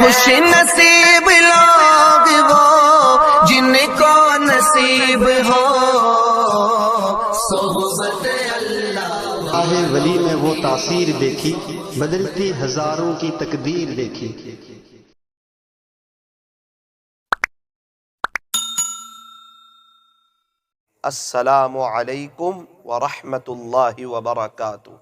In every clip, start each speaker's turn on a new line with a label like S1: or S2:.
S1: خوش نصیب لوگ وہ جن کو نصیب ہو صحبت اللہ۔
S2: راہ ولی میں وہ تاثیر دیکھی، بدلتی ہزاروں کی تقدیر دیکھی۔
S3: السلام علیکم ورحمۃ اللہ وبرکاتہ۔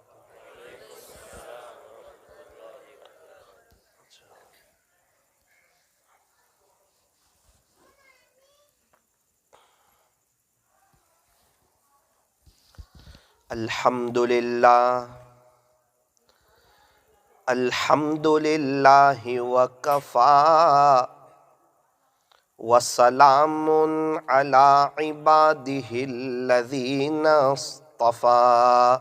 S3: الحمد للہ الحمد للہ وکفی وسلام علی عبادہ الذین اصطفی،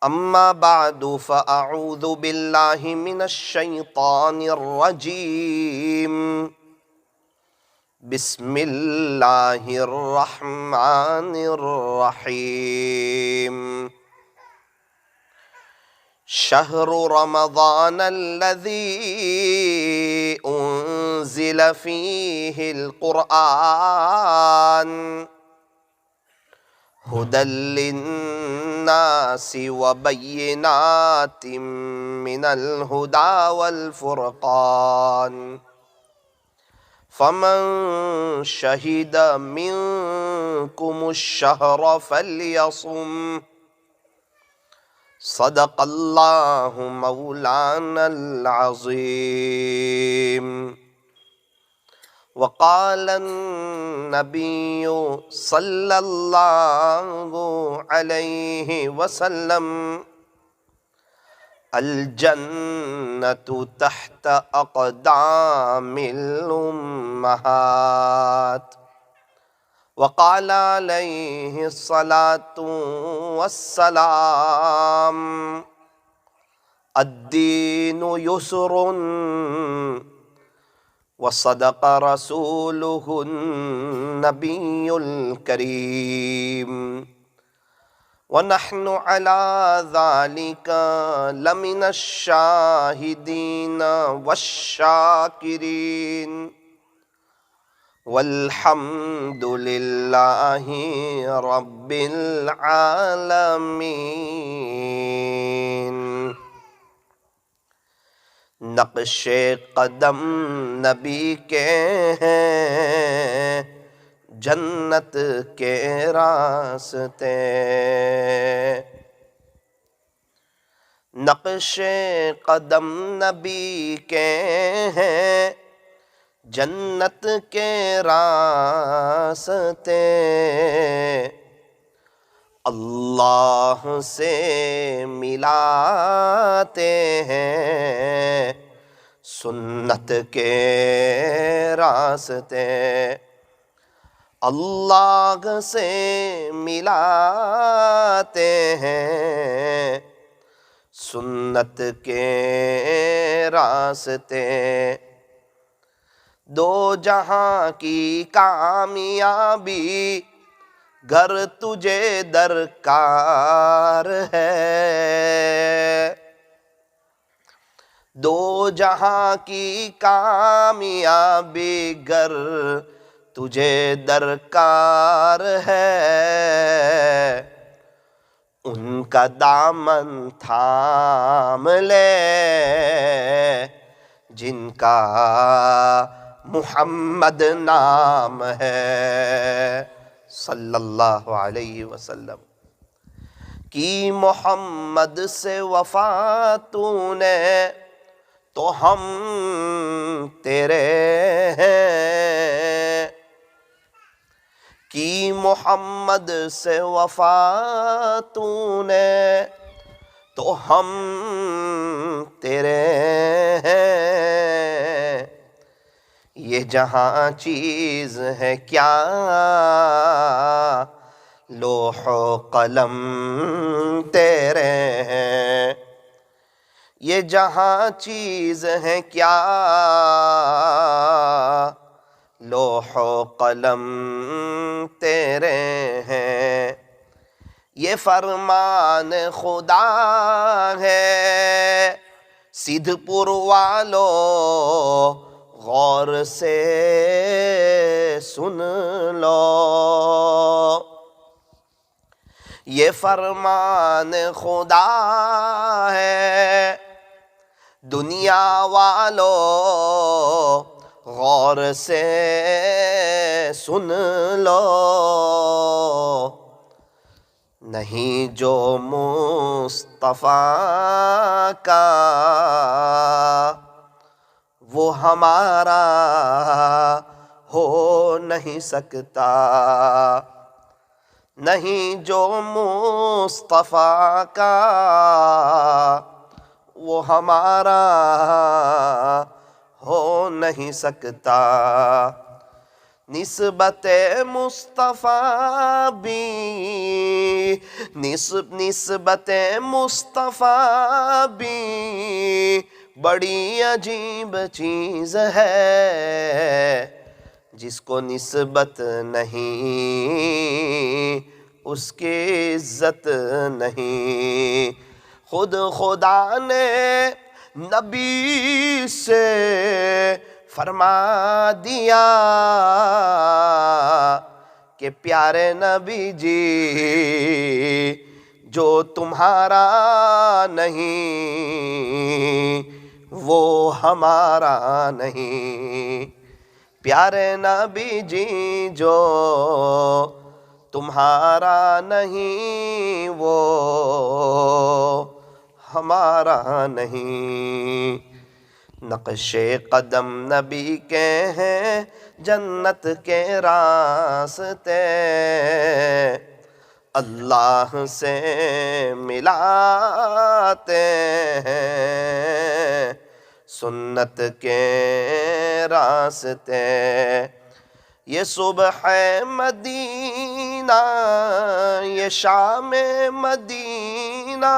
S3: اما بعد فاعوذ باللہ من الشیطان الرجیم، بسم اللہ الرحمن الرحیم۔ شہر رمضان الذی انزل فیہ القرآن ھدی للناس وبینات من الھدی والفرقان، فمن شہد منکم الشہر فلیصم، صدق اللہ مولانا العظیم۔ وقال النبی صلی اللہ علیہ وسلم، الجنۃ تحت اقدام الامہات۔ وقال علیہ الصلاۃ والسلام، الدین یسر، وصدق رسولہ النبی الکریم، ونحن علی ذلک لمن الشاہدین والشاکرین، والحمد للہ رب العالمین۔ نقش قدم نبی کے ہیں جنت کے راستے، نقش قدم نبی کے ہیں جنت کے راستے، اللہ سے ملاتے ہیں سنت کے راستے، اللہ سے ملاتے ہیں سنت کے راستے۔ دو جہاں کی کامیابی گر تجھے درکار ہے، دو جہاں کی کامیابی گر تجھے درکار ہے، ان کا دامن تھام لے جن کا محمد نام ہے، صلی اللہ علیہ وسلم۔ کی محمد سے وفا تو نے تو ہم تیرے ہیں، کی محمد سے وفا تو نے تو ہم تیرے ہیں، یہ جہاں چیز ہے کیا لوح و قلم تیرے ہیں، یہ جہاں چیز ہے کیا لوح و قلم تیرے ہیں، یہ فرمان خدا ہے سدھ پور والو غور سے سن لو، یہ فرمان خدا ہے، دنیا والو غور سے سن لو، نہیں جو مصطفیٰ کا وہ ہمارا ہو نہیں سکتا، نہیں جو مصطفیٰ کا وہ ہمارا ہو نہیں سکتا، نسبت مصطفیٰ بھی نسبت مصطفیٰ بھی بڑی عجیب چیز ہے، جس کو نسبت نہیں اس کی عزت نہیں، خود خدا نے نبی سے فرما دیا کہ پیارے نبی جی جو تمہارا نہیں وہ ہمارا نہیں، پیارے نبی جی جو تمہارا نہیں وہ ہمارا نہیں، نقش قدم نبی کے ہیں جنت کے راستے، اللہ سے ملاتے ہیں سنت کے راستے، یہ صبح مدینہ یہ شام مدینہ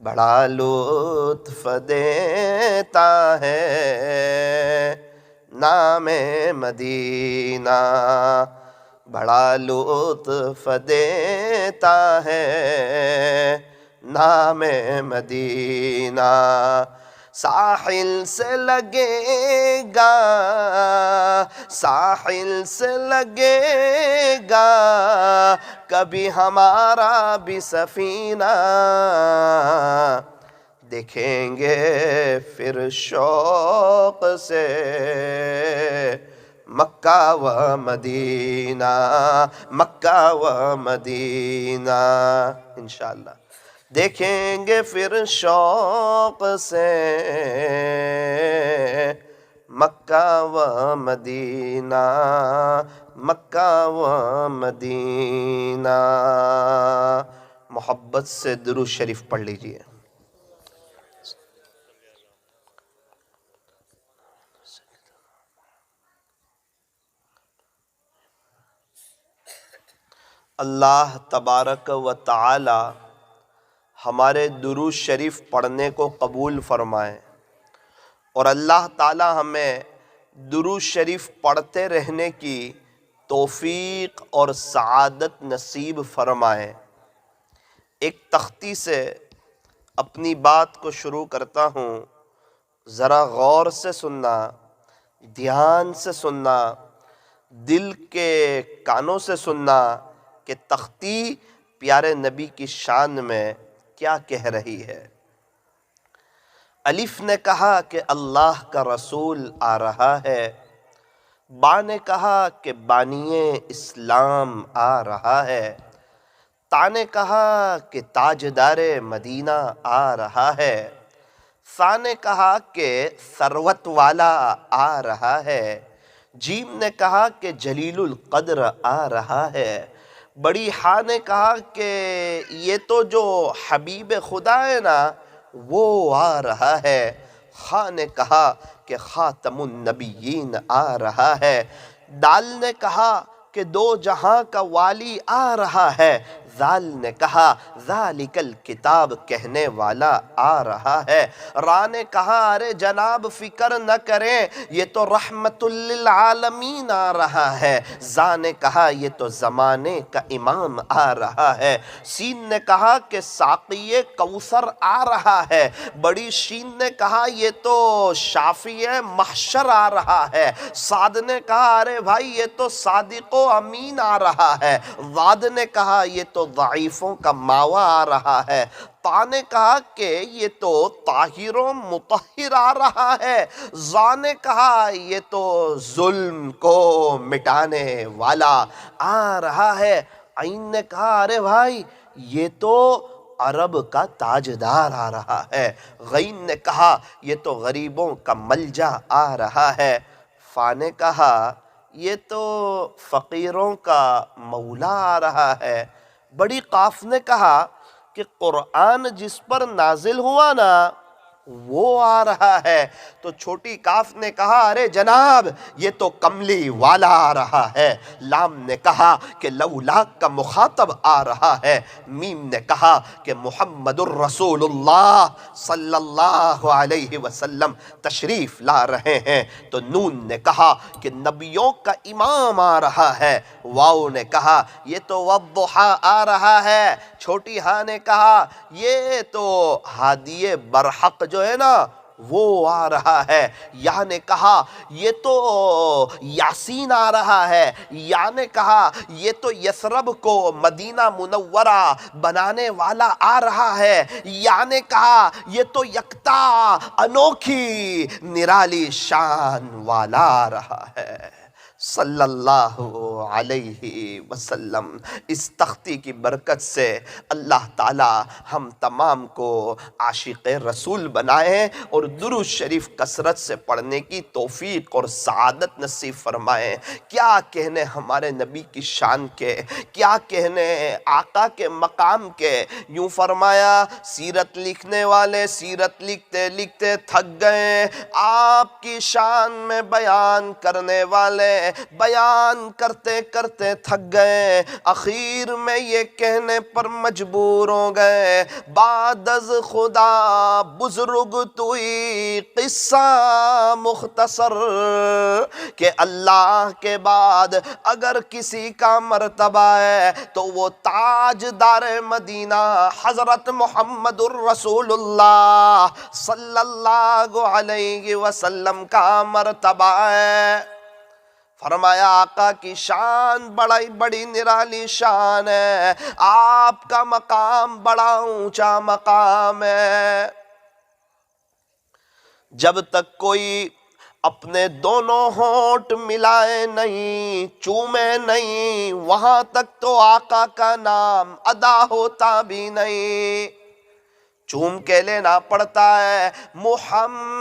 S3: بڑا لطف دیتا ہے، نام مدینہ بڑا لطف دیتا ہے، نام مدینہ ساحل سے لگے گا ساحل سے لگے گا کبھی ہمارا بھی سفینہ، دیکھیں گے پھر شوق سے مکہ و مدینہ مکہ و مدینہ، انشاءاللہ دیکھیں گے پھر شوق سے مکہ و مدینہ مکہ و مدینہ۔ محبت سے درود شریف پڑھ لیجئے۔ اللہ تبارک و تعالی ہمارے درود شریف پڑھنے کو قبول فرمائے، اور اللہ تعالی ہمیں درود شریف پڑھتے رہنے کی توفیق اور سعادت نصیب فرمائے۔ ایک تختی سے اپنی بات کو شروع کرتا ہوں، ذرا غور سے سننا، دھیان سے سننا، دل کے کانوں سے سننا کہ تختی پیارے نبی کی شان میں کیا کہہ رہی ہے۔ الف نے کہا کہ اللہ کا رسول آ رہا ہے، با نے کہا کہ بانی اسلام آ رہا ہے، تا نے کہا کہ تاجدار مدینہ آ رہا ہے، سا نے کہا کہ ثروت والا آ رہا ہے، جیم نے کہا کہ جلیل القدر آ رہا ہے، بڑی ہا نے کہا کہ یہ تو جو حبیب خدا ہے نا وہ آ رہا ہے، خا نے کہا کہ خاتم النبیین آ رہا ہے، دال نے کہا کہ دو جہاں کا والی آ رہا ہے، ذال نے کہا ذالک الکتاب کہنے والا آ رہا ہے۔ را نے کہا ارے جناب فکر نہ کریں یہ تو رحمت للعالمین آ رہا ہے۔ زا نے کہا یہ تو زمانے کا امام آ رہا ہے۔ سین نے کہا کہ ساقی کوثر آ رہا ہے۔ بڑی شین نے کہا یہ تو شافی محشر آ رہا ہے۔ صاد نے کہا ارے بھائی یہ تو صادق و امین آ رہا ہے۔ ضاد نے کہا یہ تو ضعیفوں کا ماوا آ رہا ہے۔ تا نے کہا کہ یہ تو طاہر و مطہر آ رہا ہے۔ زا نے کہا یہ تو ظلم کو مٹانے والا آ رہا ہے۔ عین نے کہا ارے بھائی یہ تو عرب کا تاجدار آ رہا ہے۔ غین نے کہا یہ تو غریبوں کا ملجا آ رہا ہے۔ فا نے کہا یہ تو فقیروں کا مولا آ رہا ہے۔ بڑی قاف نے کہا کہ قرآن جس پر نازل ہوا نا وہ آ رہا ہے۔ تو چھوٹی کاف نے کہا ارے جناب یہ تو کملی والا آ رہا ہے۔ لام نے کہا کہ لولا کا مخاطب آ رہا ہے۔ میم نے کہا کہ محمد الرسول اللہ صلی اللہ علیہ وسلم تشریف لا رہے ہیں۔ تو نون نے کہا کہ نبیوں کا امام آ رہا ہے۔ واو نے کہا یہ تو والضحیٰ آ رہا ہے۔ چھوٹی ہاں نے کہا یہ تو ہادی برحق جو ہے نا وہ آ رہا ہے۔ یا نے کہا یہ تو یاسین آ رہا ہے۔ یا نے کہا یہ تو یثرب کو مدینہ منورہ بنانے والا آ رہا ہے۔ یا نے کہا یہ تو یکتا انوکھی نرالی شان والا آ رہا ہے۔ صلی اللہ علیہ وسلم۔ اس تختی کی برکت سے اللہ تعالی ہم تمام کو عاشق رسول بنائے اور درود شریف کثرت سے پڑھنے کی توفیق اور سعادت نصیب فرمائے۔ کیا کہنے ہمارے نبی کی شان کے، کیا کہنے آقا کے مقام کے۔ یوں فرمایا سیرت لکھنے والے سیرت لکھتے لکھتے تھک گئے، آپ کی شان میں بیان کرنے والے بیان کرتے کرتے تھک گئے، اخیر میں یہ کہنے پر مجبور ہو گئے، بعد از خدا بزرگ توئی قصہ مختصر، کہ اللہ کے بعد اگر کسی کا مرتبہ ہے تو وہ تاجدار مدینہ حضرت محمد الرسول اللہ صلی اللہ علیہ وسلم کا مرتبہ ہے۔ فرمایا آقا کی شان بڑی نرالی شان ہے، آپ کا مقام بڑا اونچا مقام ہے۔ جب تک کوئی اپنے دونوں ہونٹ ملائے نہیں، چومے نہیں، وہاں تک تو آقا کا نام ادا ہوتا بھی نہیں۔ چوم کے لینا پڑتا ہے محمد،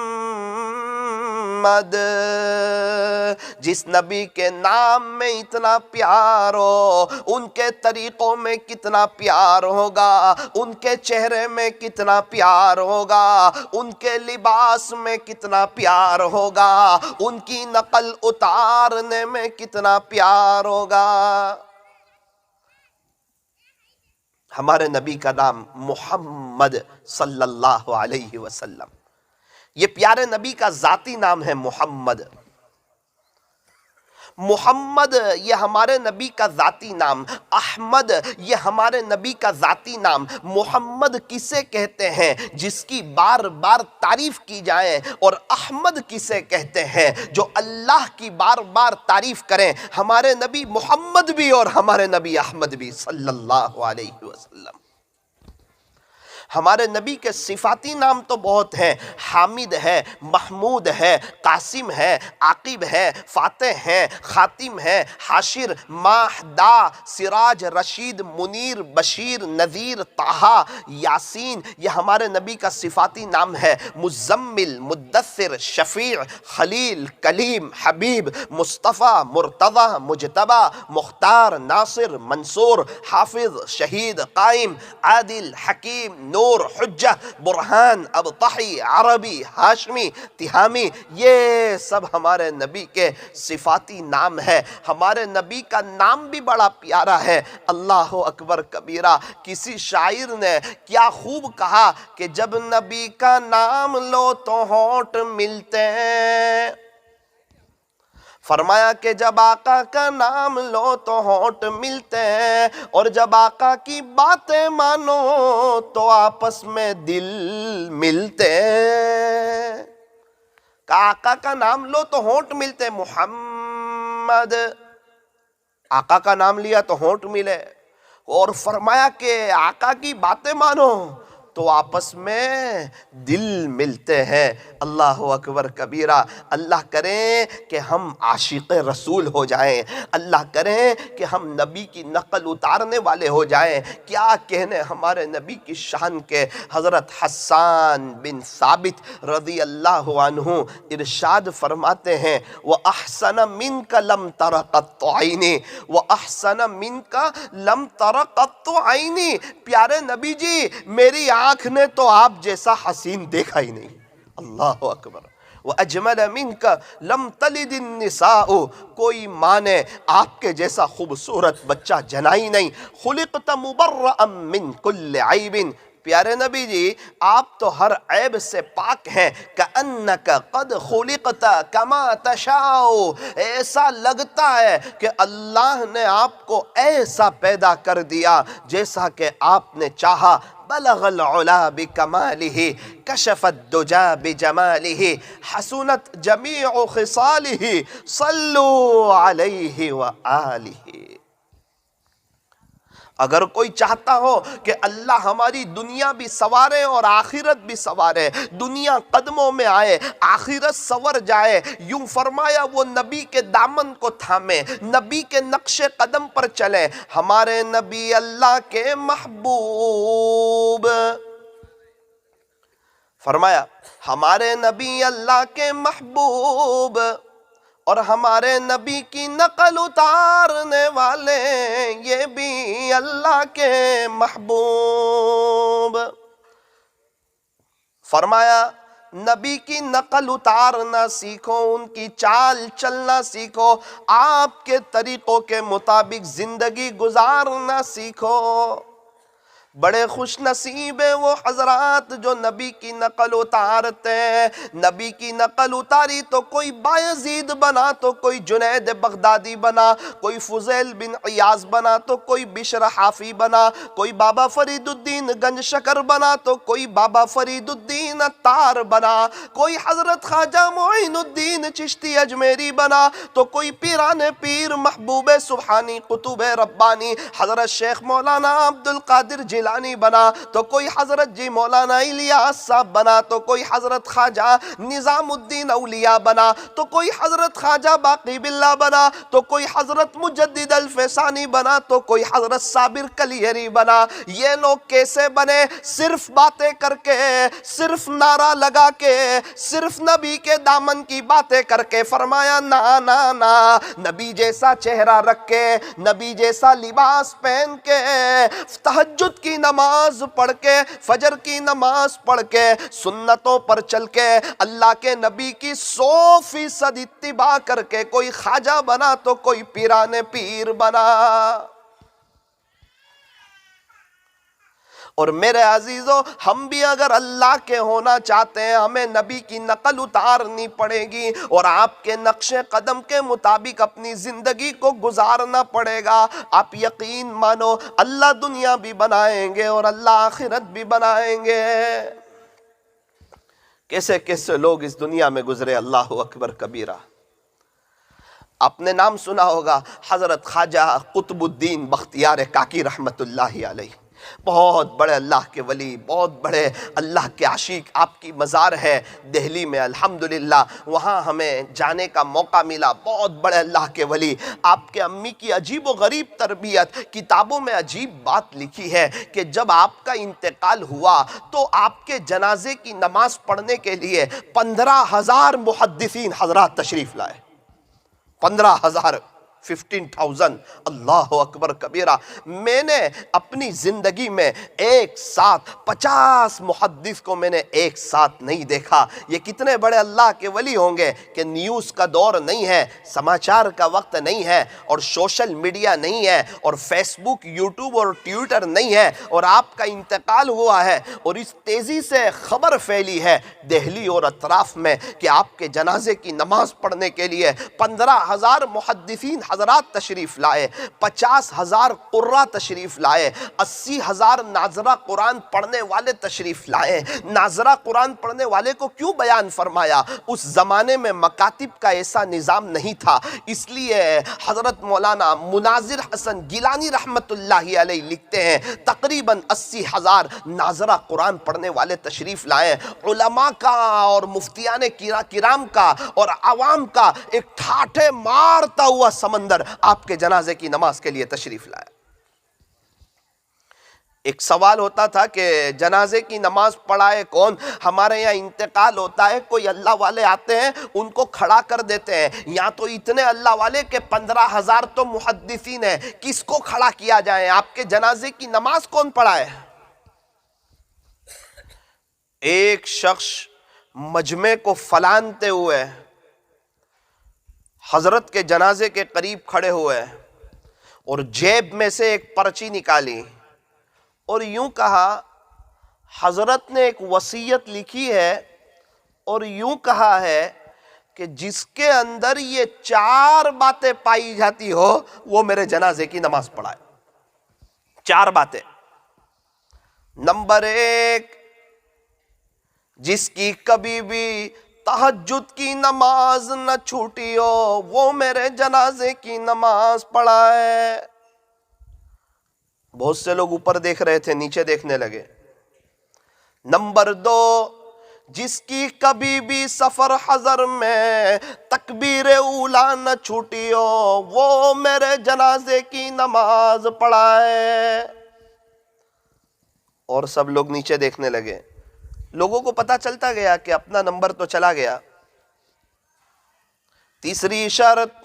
S3: جس نبی کے نام میں اتنا پیار ہو، ان کے طریقوں میں کتنا پیار ہوگا، ان کے چہرے میں کتنا پیار ہوگا، ان کے لباس میں کتنا پیار ہوگا، ان کی نقل اتارنے میں کتنا پیار ہوگا۔ ہمارے نبی کا نام محمد صلی اللہ علیہ وسلم، یہ پیارے نبی کا ذاتی نام ہے محمد۔ محمد یہ ہمارے نبی کا ذاتی نام، احمد یہ ہمارے نبی کا ذاتی نام۔ محمد کسے کہتے ہیں جس کی بار بار تعریف کی جائے، اور احمد کسے کہتے ہیں جو اللہ کی بار بار تعریف کریں۔ ہمارے نبی محمد بھی اور ہمارے نبی احمد بھی صلی اللہ علیہ وسلم۔ ہمارے نبی کے صفاتی نام تو بہت ہیں، حامد ہے، محمود ہے، قاسم ہے، عاقب ہے، فاتح ہے، خاتم ہے، حاشر، ماہ، دا، سراج، رشید، منیر، بشیر، نذیر، طٰہٰ، یاسین، یہ ہمارے نبی کا صفاتی نام ہے۔ مزمل، مدثر، شفیع، خلیل، کلیم، حبیب، مصطفیٰ، مرتضیٰ، مجتبیٰ، مختار، ناصر، منصور، حافظ، شہید، قائم، عادل، حکیم، نور، حجہ، برہان، ابطحی، عربی، ہاشمی، تہامی، یہ سب ہمارے نبی کے صفاتی نام ہے۔ ہمارے نبی کا نام بھی بڑا پیارا ہے، اللہ اکبر کبیرہ۔ کسی شاعر نے کیا خوب کہا کہ جب نبی کا نام لو تو ہونٹ ملتے ہیں، فرمایا کہ جب آقا کا نام لو تو ہونٹ ملتے ہیں، اور جب آقا کی باتیں مانو تو آپس میں دل ملتے ہیں۔ کہ آقا کا نام لو تو ہونٹ ملتے ہیں، محمد، آقا کا نام لیا تو ہونٹ ملے، اور فرمایا کہ آقا کی باتیں مانو تو آپس میں دل ملتے ہیں۔ اللہ اکبر کبیرہ۔ اللہ کریں کہ ہم عاشق رسول ہو جائیں، اللہ کریں کہ ہم نبی کی نقل اتارنے والے ہو جائیں۔ کیا کہنے ہمارے نبی کی شان کے۔ حضرت حسان بن ثابت رضی اللہ عنہ ارشاد فرماتے ہیں، وَأَحْسَنَ مِنْكَ لَمْ تَرَ قَطُّ عَيْنِي، وَأَحْسَنَ مِنْكَ لَمْ تَرَ قَطُّ عَيْنِي، پیارے نبی جی میری آنکھ نے تو آپ جیسا حسین دیکھا ہی نہیں۔ اللہ اکبر۔ وَأَجْمَلَ مِنْكَ لَمْ تَلِدِ النِّسَاءُ، کوئی ماں نے آپ کے جیسا خوبصورت بچہ جنا ہی نہیں۔ خُلِقْتَ مُبَرَّأً مِّن كُلِّ عَيْبٍ، پیارے نبی جی آپ تو ہر عیب سے پاک ہیں۔ کَأَنَّكَ قَدْ خُلِقْتَ كَمَا تَشَاءُ، ایسا لگتا ہے کہ اللہ نے آپ کو ایسا پیدا کر دیا جیسا کہ آپ نے چاہا۔ بلغ العلا بکمالہ، کشف الدجا بجمالہ، حسنت جمیع خصالہ، صلو علیہ وآلہ۔ اگر کوئی چاہتا ہو کہ اللہ ہماری دنیا بھی سوارے اور آخرت بھی سوارے، دنیا قدموں میں آئے آخرت سور جائے، یوں فرمایا وہ نبی کے دامن کو تھامے، نبی کے نقش قدم پر چلے۔ ہمارے نبی اللہ کے محبوب، فرمایا ہمارے نبی اللہ کے محبوب، اور ہمارے نبی کی نقل اتارنے والے یہ بھی اللہ کے محبوب۔ فرمایا نبی کی نقل اتارنا سیکھو، ان کی چال چلنا سیکھو، آپ کے طریقوں کے مطابق زندگی گزارنا سیکھو۔ بڑے خوش نصیب ہیں وہ حضرات جو نبی کی نقل اتارتے ہیں۔ نبی کی نقل اتاری تو کوئی بایزید بنا تو کوئی جنید بغدادی بنا، کوئی فضیل بن عیاض بنا تو کوئی بشر حافی بنا، کوئی بابا فرید الدین گنج شکر بنا تو کوئی بابا فرید الدین عطار بنا، کوئی حضرت خواجہ معین الدین چشتی اجمیری بنا تو کوئی پیران پیر محبوب سبحانی قطب ربانی حضرت شیخ مولانا عبد القادر جیلانی بنا تو کوئی حضرت جی مولانا الیاس صاحب بنا تو کوئی حضرت خواجہ نظام الدین اولیاء بنا تو کوئی حضرت خواجہ باقی باللہ بنا تو کوئی حضرت مجدد الفیسانی بنا تو کوئی حضرت صابر کلیری بنا۔ یہ لوگ کیسے بنے؟ صرف باتیں کر کے، صرف نعرہ لگا کے، صرف نبی کے دامن کی باتیں کر کے۔ فرمایا نا نا نا، نبی جیسا چہرہ رکھ کے، نبی جیسا لباس پہن کے، تہجد کی نماز پڑھ کے، فجر کی نماز پڑھ کے، سنتوں پر چل کے، اللہ کے نبی کی 100% اتباع کر کے کوئی خواجہ بنا تو کوئی پیران پیر بنا۔ اور میرے عزیزوں ہم بھی اگر اللہ کے ہونا چاہتے ہیں ہمیں نبی کی نقل اتارنی پڑے گی اور آپ کے نقش قدم کے مطابق اپنی زندگی کو گزارنا پڑے گا۔ آپ یقین مانو اللہ دنیا بھی بنائیں گے اور اللہ آخرت بھی بنائیں گے۔ کیسے کیسے لوگ اس دنیا میں گزرے، اللہ اکبر کبیرہ۔ آپ نے نام سنا ہوگا حضرت خواجہ قطب الدین بختیار کاکی رحمت اللہ علیہ، بہت بڑے اللہ کے ولی، بہت بڑے اللہ کے عاشق۔ آپ کی مزار ہے دہلی میں الحمدللہ، وہاں ہمیں جانے کا موقع ملا۔ بہت بڑے اللہ کے ولی، آپ کے امی کی عجیب و غریب تربیت، کتابوں میں عجیب بات لکھی ہے کہ جب آپ کا انتقال ہوا تو آپ کے جنازے کی نماز پڑھنے کے لیے 15,000 محدثین حضرات تشریف لائے۔ 15,000 15,000 اللہ اکبر کبیرہ. میں نے اپنی زندگی میں ایک ساتھ 50 محدث کو میں نے ایک ساتھ نہیں دیکھا. یہ کتنے بڑے اللہ کے ولی ہوں گے کہ نیوز کا دور نہیں ہے، سماچار کا وقت نہیں ہے، اور سوشل میڈیا نہیں ہے، اور فیس بک، یوٹیوب اور ٹویٹر نہیں ہے، اور آپ کا انتقال ہوا ہے اور اس تیزی سے خبر پھیلی ہے دہلی اور اطراف میں کہ آپ کے جنازے کی نماز پڑھنے کے لیے 15,000 محدثین حضرات تشریف لائے، 50,000 قرہ تشریف لائے، 80,000 ناظرہ قرآن پڑھنے والے تشریف لائے. ناظرہ قرآن پڑھنے والے کو کیوں بیان فرمایا؟ اس زمانے میں مکاتب کا ایسا نظام نہیں تھا، اس لیے حضرت مولانا مناظر حسن گیلانی رحمت اللہ علیہ لکھتے ہیں تقریباً 80,000 ناظرہ قرآن پڑھنے والے تشریف لائے. علماء کا اور مفتیان کرام کا اور عوام کا ایک ٹھاٹھے مارتا ہوا سمندر آپ کے جنازے کی نماز کے لیے تشریف لایا. ایک سوال ہوتا تھا کہ جنازے کی نماز پڑھائے کون؟ ہمارے یہاں انتقال ہوتا ہے، کوئی اللہ والے آتے ہیں ان کو کھڑا کر دیتے ہیں. یہاں تو اتنے اللہ والے کہ 15,000 تو محدثین ہیں، کس کو کھڑا کیا جائے؟ آپ کے جنازے کی نماز کون پڑھائے؟ ایک شخص مجمع کو فلانتے ہوئے حضرت کے جنازے کے قریب کھڑے ہوئے اور جیب میں سے ایک پرچی نکالی اور یوں کہا، حضرت نے ایک وصیت لکھی ہے اور یوں کہا ہے کہ جس کے اندر یہ 4 باتیں پائی جاتی ہو وہ میرے جنازے کی نماز پڑھائے. 4 باتیں. نمبر 1، جس کی کبھی بھی تہجد کی نماز نہ چھوٹی ہو وہ میرے جنازے کی نماز پڑھائے. بہت سے لوگ اوپر دیکھ رہے تھے، نیچے دیکھنے لگے. نمبر 2، جس کی کبھی بھی سفر حضر میں تکبیر اولا نہ چھوٹی ہو وہ میرے جنازے کی نماز پڑھائے. اور سب لوگ نیچے دیکھنے لگے. لوگوں کو پتا چلتا گیا کہ اپنا نمبر تو چلا گیا. تیسری شرط،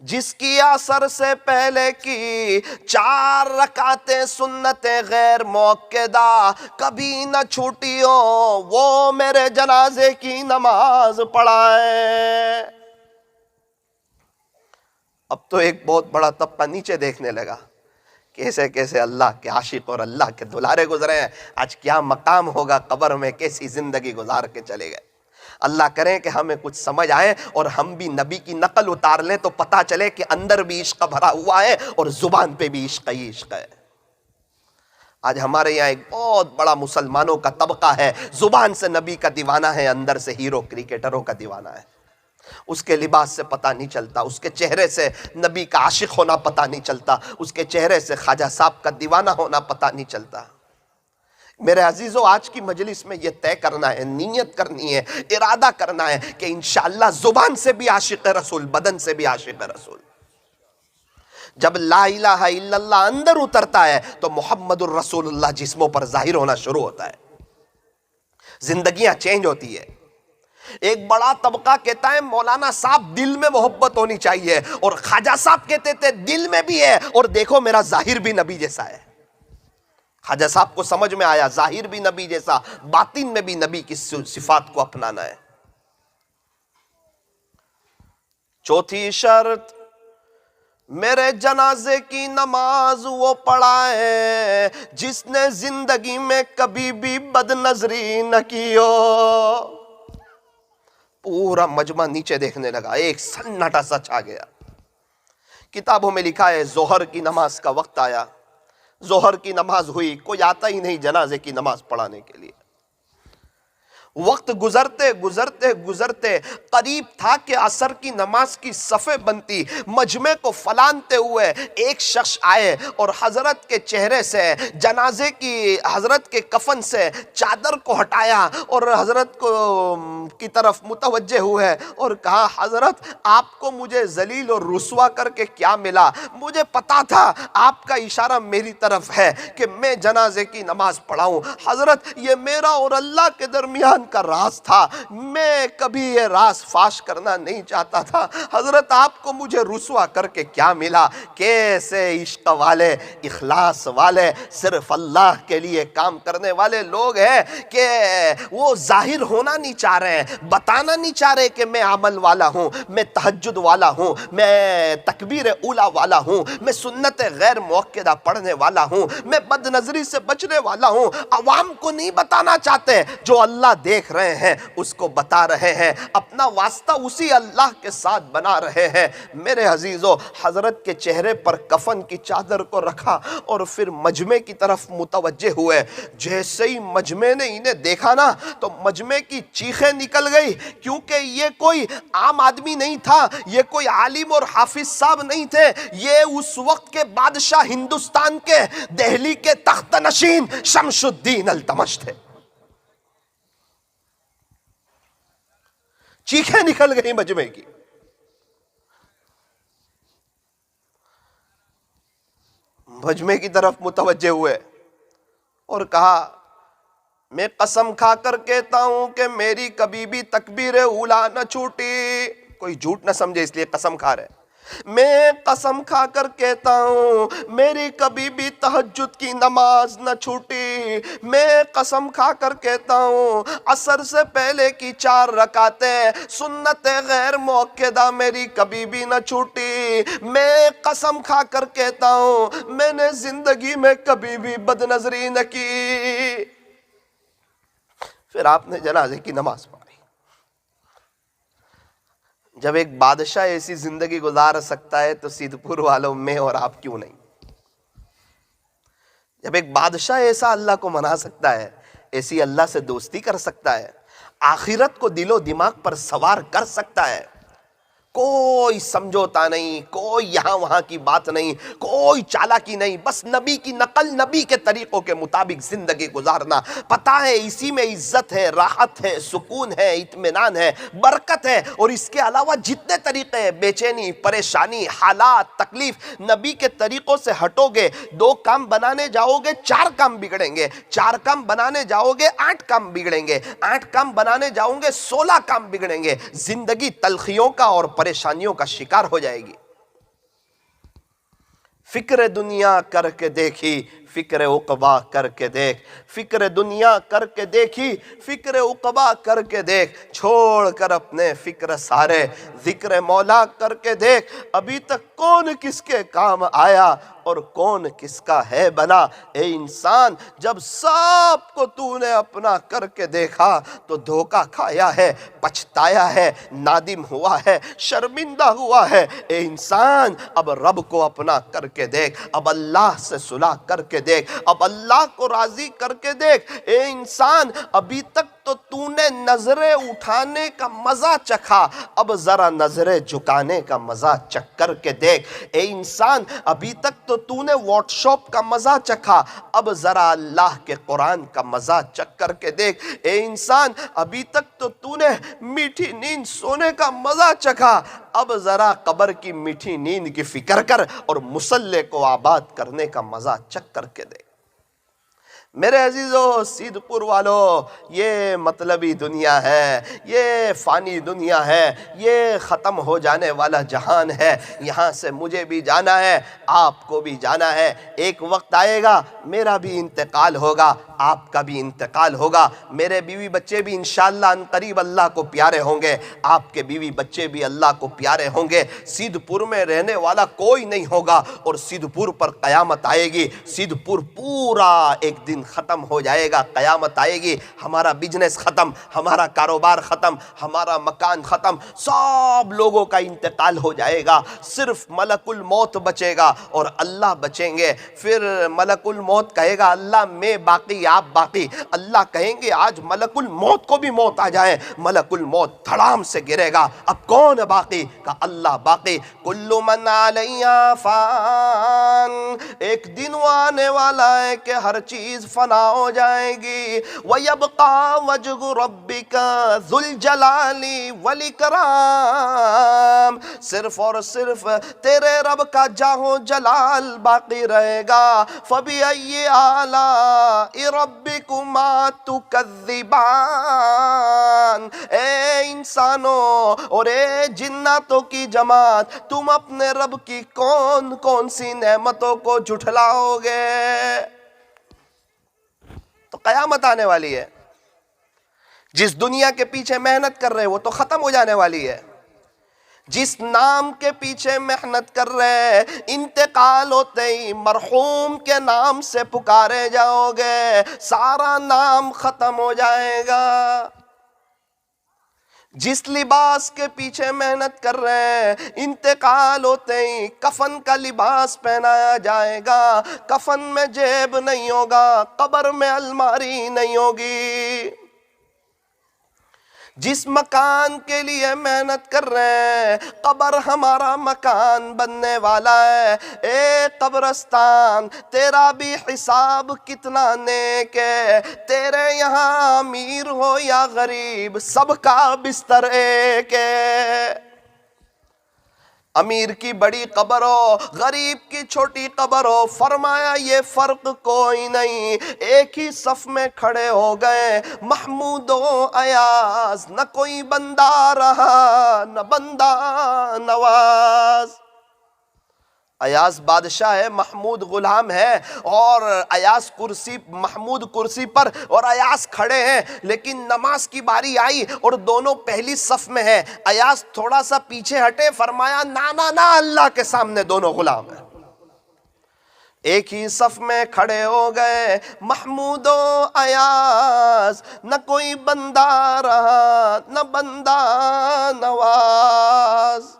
S3: جس کی عصر سے پہلے کی 4 رکعتیں سنتیں غیر موقدہ کبھی نہ چھوٹی ہو وہ میرے جنازے کی نماز پڑھائے. اب تو ایک بہت بڑا طبقہ نیچے دیکھنے لگا، کیسے کیسے اللہ کے عاشق اور اللہ کے دلارے گزرے ہیں، آج کیا مقام ہوگا قبر میں، کیسی زندگی گزار کے چلے گئے. اللہ کریں کہ ہمیں کچھ سمجھ آئے اور ہم بھی نبی کی نقل اتار لیں تو پتہ چلے کہ اندر بھی عشق بھرا ہوا ہے اور زبان پہ بھی عشق ہی عشق ہے. آج ہمارے یہاں ایک بہت بڑا مسلمانوں کا طبقہ ہے، زبان سے نبی کا دیوانہ ہے، اندر سے ہیرو کرکٹروں کا دیوانہ ہے. اس کے لباس سے پتہ نہیں چلتا، اس کے چہرے سے نبی کا عاشق ہونا پتہ نہیں چلتا، اس کے چہرے سے خواجہ صاحب کا دیوانہ ہونا پتہ نہیں چلتا. میرے عزیزو، آج کی مجلس میں یہ طے کرنا ہے، نیت کرنی ہے، ارادہ کرنا ہے کہ انشاءاللہ زبان سے بھی عاشق رسول، بدن سے بھی عاشق رسول. جب لا الہ الا اللہ اندر اترتا ہے تو محمد الرسول اللہ جسموں پر ظاہر ہونا شروع ہوتا ہے، زندگیاں چینج ہوتی ہے. ایک بڑا طبقہ کہتا ہے مولانا صاحب دل میں محبت ہونی چاہیے، اور خواجہ صاحب کہتے تھے دل میں بھی ہے اور دیکھو میرا ظاہر بھی نبی جیسا ہے. خواجہ صاحب کو سمجھ میں آیا ظاہر بھی نبی جیسا، باطن میں بھی نبی کی صفات کو اپنانا ہے. چوتھی شرط، میرے جنازے کی نماز وہ پڑھائے جس نے زندگی میں کبھی بھی بد نظری نہ کی ہو. پورا مجمع نیچے دیکھنے لگا، ایک سناٹا سا چھا گیا. کتابوں میں لکھا ہے ظہر کی نماز کا وقت آیا، ظہر کی نماز ہوئی، کوئی آتا ہی نہیں جنازے کی نماز پڑھانے کے لیے. وقت گزرتے گزرتے گزرتے قریب تھا کہ عصر کی نماز کی صفیں بنتی. مجمع کو فلانتے ہوئے ایک شخص آئے اور حضرت کے چہرے سے جنازے کی، حضرت کے کفن سے چادر کو ہٹایا اور حضرت کی طرف متوجہ ہوئے اور کہا حضرت آپ کو مجھے ذلیل اور رسوا کر کے کیا ملا؟ مجھے پتا تھا آپ کا اشارہ میری طرف ہے کہ میں جنازے کی نماز پڑھاؤں. حضرت یہ میرا اور اللہ کے درمیان کا راز تھا، میں کبھی یہ راز فاش کرنا نہیں چاہتا تھا۔ حضرت آپ کو مجھے رسوا کر کے کیا ملا؟ کیسے عشق والے، اخلاص والے، صرف اللہ کے لیے کام کرنے والے لوگ ہیں کہ وہ ظاہر ہونا نہیں چاہ رہے ہیں، بتانا نہیں چاہ رہے کہ میں عمل والا ہوں، میں تہجد والا ہوں، میں تکبیر اولا والا ہوں، میں سنت غیر موقدہ پڑھنے والا ہوں، میں بد نظری سے بچنے والا ہوں۔ عوام کو نہیں بتانا چاہتے، جو اللہ دیکھ رہے ہیں اس کو بتا رہے ہیں، اپنا واسطہ اسی اللہ کے ساتھ بنا رہے ہیں۔ میرے عزیزو، حضرت کے چہرے پر کفن کی چادر کو رکھا اور پھر مجمع کی طرف متوجہ ہوئے۔ جیسے ہی مجمع نے انہیں دیکھا نا تو مجمع کی چیخیں نکل گئی، کیونکہ یہ کوئی عام آدمی نہیں تھا، یہ کوئی عالم اور حافظ صاحب نہیں تھے، یہ اس وقت کے بادشاہ ہندوستان کے دہلی کے تخت نشین شمس الدین التمش تھے۔ چیخیں نکل گئی مجمع کی۔ مجمع کی طرف متوجہ ہوئے اور کہا، میں قسم کھا کر کہتا ہوں کہ میری کبھی بھی تکبیر اولا نہ چھوٹی۔ کوئی جھوٹ نہ سمجھے اس لیے قسم کھا رہے۔ میں قسم کھا کر کہتا ہوں میری کبھی بھی تہجد کی نماز نہ چھوٹی۔ میں قسم کھا کر کہتا ہوں عصر سے پہلے کی 4 رکعتیں سنت غیر موقدہ میری کبھی بھی نہ چھوٹی۔ میں قسم کھا کر کہتا ہوں میں نے زندگی میں کبھی بھی بد نظری نہ کی۔ پھر آپ نے جنازے کی نماز پڑھی۔ جب ایک بادشاہ ایسی زندگی گزار سکتا ہے تو سیدھ پور والوں میں اور آپ کیوں نہیں؟ جب ایک بادشاہ ایسا اللہ کو منا سکتا ہے، ایسی اللہ سے دوستی کر سکتا ہے، آخرت کو دل و دماغ پر سوار کر سکتا ہے، کوئی سمجھوتا نہیں، کوئی یہاں وہاں کی بات نہیں، کوئی چالاکی نہیں، بس نبی کی نقل، نبی کے طریقوں کے مطابق زندگی گزارنا۔ پتہ ہے اسی میں عزت ہے، راحت ہے، سکون ہے، اطمینان ہے، برکت ہے، اور اس کے علاوہ جتنے طریقے ہیں، بے چینی، پریشانی، حالات، تکلیف، نبی کے طریقوں سے ہٹو گے، 2 کام بنانے جاؤ گے 4 کام بگڑیں گے، 4 کام بنانے جاؤ گے 8 کام بگڑیں گے، 8 کام بنانے جاؤ گے 16 کام بگڑیں گے۔ زندگی تلخیوں کا اور پریشانیوں کا شکار ہو جائے گی۔ فکر دنیا کر کے دیکھی، فکر عقبہ کر کے دیکھ، فکر دنیا کر کے دیکھی، فکر عقبہ کر کے دیکھ، چھوڑ کر اپنے فکر سارے، ذکر مولا کر کے دیکھ، ابھی تک کون کس کے کام آیا اور کون کس کا ہے بنا۔ اے انسان، جب سب کو تو نے اپنا کر کے دیکھا تو دھوکہ کھایا ہے، پچھتایا ہے، نادم ہوا ہے، شرمندہ ہوا ہے۔ اے انسان، اب رب کو اپنا کر کے دیکھ، اب اللہ سے صلح کر کے دیکھ، اب اللہ کو راضی کر کے دیکھ۔ اے انسان، ابھی تک تو نے نظریں اٹھانے کا مزہ چکھا، اب ذرا نظریں جھکانے کا مزہ چکھ کر کے دیکھ۔ اے انسان، ابھی تک تو نے واٹس شاپ کا مزہ چکھا، اب ذرا اللہ کے قرآن کا مزہ چکھ کر کے دیکھ۔ اے انسان، ابھی تک تو نے میٹھی نیند سونے کا مزہ چکھا، اب ذرا قبر کی میٹھی نیند کی فکر کر اور مصلی کو آباد کرنے کا مزہ چکھ کر کے دیکھ۔ میرے عزیزو، سیدھ پور والو، یہ مطلبی دنیا ہے، یہ فانی دنیا ہے، یہ ختم ہو جانے والا جہان ہے۔ یہاں سے مجھے بھی جانا ہے، آپ کو بھی جانا ہے۔ ایک وقت آئے گا میرا بھی انتقال ہوگا، آپ کا بھی انتقال ہوگا، میرے بیوی بچے بھی انشاءاللہ ان قریب اللہ کو پیارے ہوں گے، آپ کے بیوی بچے بھی اللہ کو پیارے ہوں گے۔ سیدھ پور میں رہنے والا کوئی نہیں ہوگا اور سیدھ پور پر قیامت آئے گی۔ سیدھ پور پورا ایک دن ختم ہو جائے گا، قیامت آئے گی، ہمارا بزنس ختم، ہمارا کاروبار ختم، ہمارا مکان ختم، سب لوگوں کا انتقال ہو جائے گا، صرف ملک الموت بچے گا اور اللہ بچیں گے۔ پھر ملک الموت کہے گا اللہ میں باقی آپ باقی، اللہ کہیں گے آج ملک الموت کو بھی موت آ جائے، ملک الموت دھڑام سے گرے گا، اب کون باقی؟ کہ اللہ باقی۔ کل من علیہا فان، ایک دن وہ آنے والا ہے کہ ہر چیز فنا ہو جائے گی۔ وَيَبْقَى وَجْهُ رَبِّكَ ذُو الْجَلَالِ وَالْإِكْرَامِ، صرف اور صرف تیرے رب کا جاہ و جلال باقی رہے گا۔ فَبِأَيِّ آلَاءِ رَبِّكُمَا تُكَذِّبَانِ، انسان، اے انسانوں اور اے جناتوں کی جماعت، تم اپنے رب کی کون کون سی نعمتوں کو جھٹلاؤ گے؟ تو قیامت آنے والی ہے، جس دنیا کے پیچھے محنت کر رہے وہ تو ختم ہو جانے والی ہے، جس نام کے پیچھے محنت کر رہے انتقال ہوتے ہی مرحوم کے نام سے پکارے جاؤ گے، سارا نام ختم ہو جائے گا۔ جس لباس کے پیچھے محنت کر رہے ہیں انتقال ہوتے ہی کفن کا لباس پہنایا جائے گا، کفن میں جیب نہیں ہوگا، قبر میں الماری نہیں ہوگی۔ جس مکان کے لیے محنت کر رہے ہیں قبر ہمارا مکان بننے والا ہے، اے قبرستان تیرا بھی حساب کتنا نیک ہے، تیرے یہاں امیر ہو یا غریب سب کا بستر ایک ہے، امیر کی بڑی قبر ہو غریب کی چھوٹی قبر ہو، فرمایا یہ فرق کوئی نہیں، ایک ہی صف میں کھڑے ہو گئے محمود و ایاز، نہ کوئی بندہ رہا نہ بندہ نواز۔ ایاز بادشاہ ہے، محمود غلام ہے، اور ایاز کرسی، محمود کرسی پر اور ایاز کھڑے ہیں، لیکن نماز کی باری آئی اور دونوں پہلی صف میں ہیں، ایاز تھوڑا سا پیچھے ہٹے، فرمایا نا نا نا، اللہ کے سامنے دونوں غلام ہیں۔ ایک ہی صف میں کھڑے ہو گئے محمود و ایاز، نہ کوئی بندہ رہا نہ بندہ نواز۔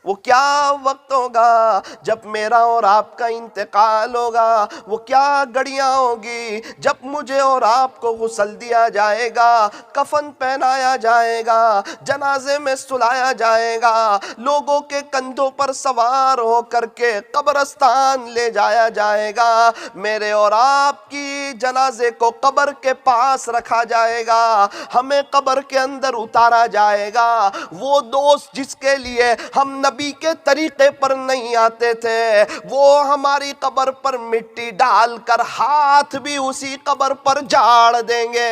S3: وہ کیا وقت ہوگا جب میرا اور آپ کا انتقال ہوگا، وہ کیا گھڑیاں ہوگی جب مجھے اور آپ کو غسل دیا جائے گا، کفن پہنایا جائے گا، جنازے میں سلایا جائے گا، لوگوں کے کندھوں پر سوار ہو کر کے قبرستان لے جایا جائے گا، میرے اور آپ کی جنازے کو قبر کے پاس رکھا جائے گا، ہمیں قبر کے اندر اتارا جائے گا۔ وہ دوست جس کے لیے ہم نبی کے طریقے پر نہیں آتے تھے، وہ ہماری قبر پر مٹی ڈال کر ہاتھ بھی اسی قبر پر جاڑ دیں گے۔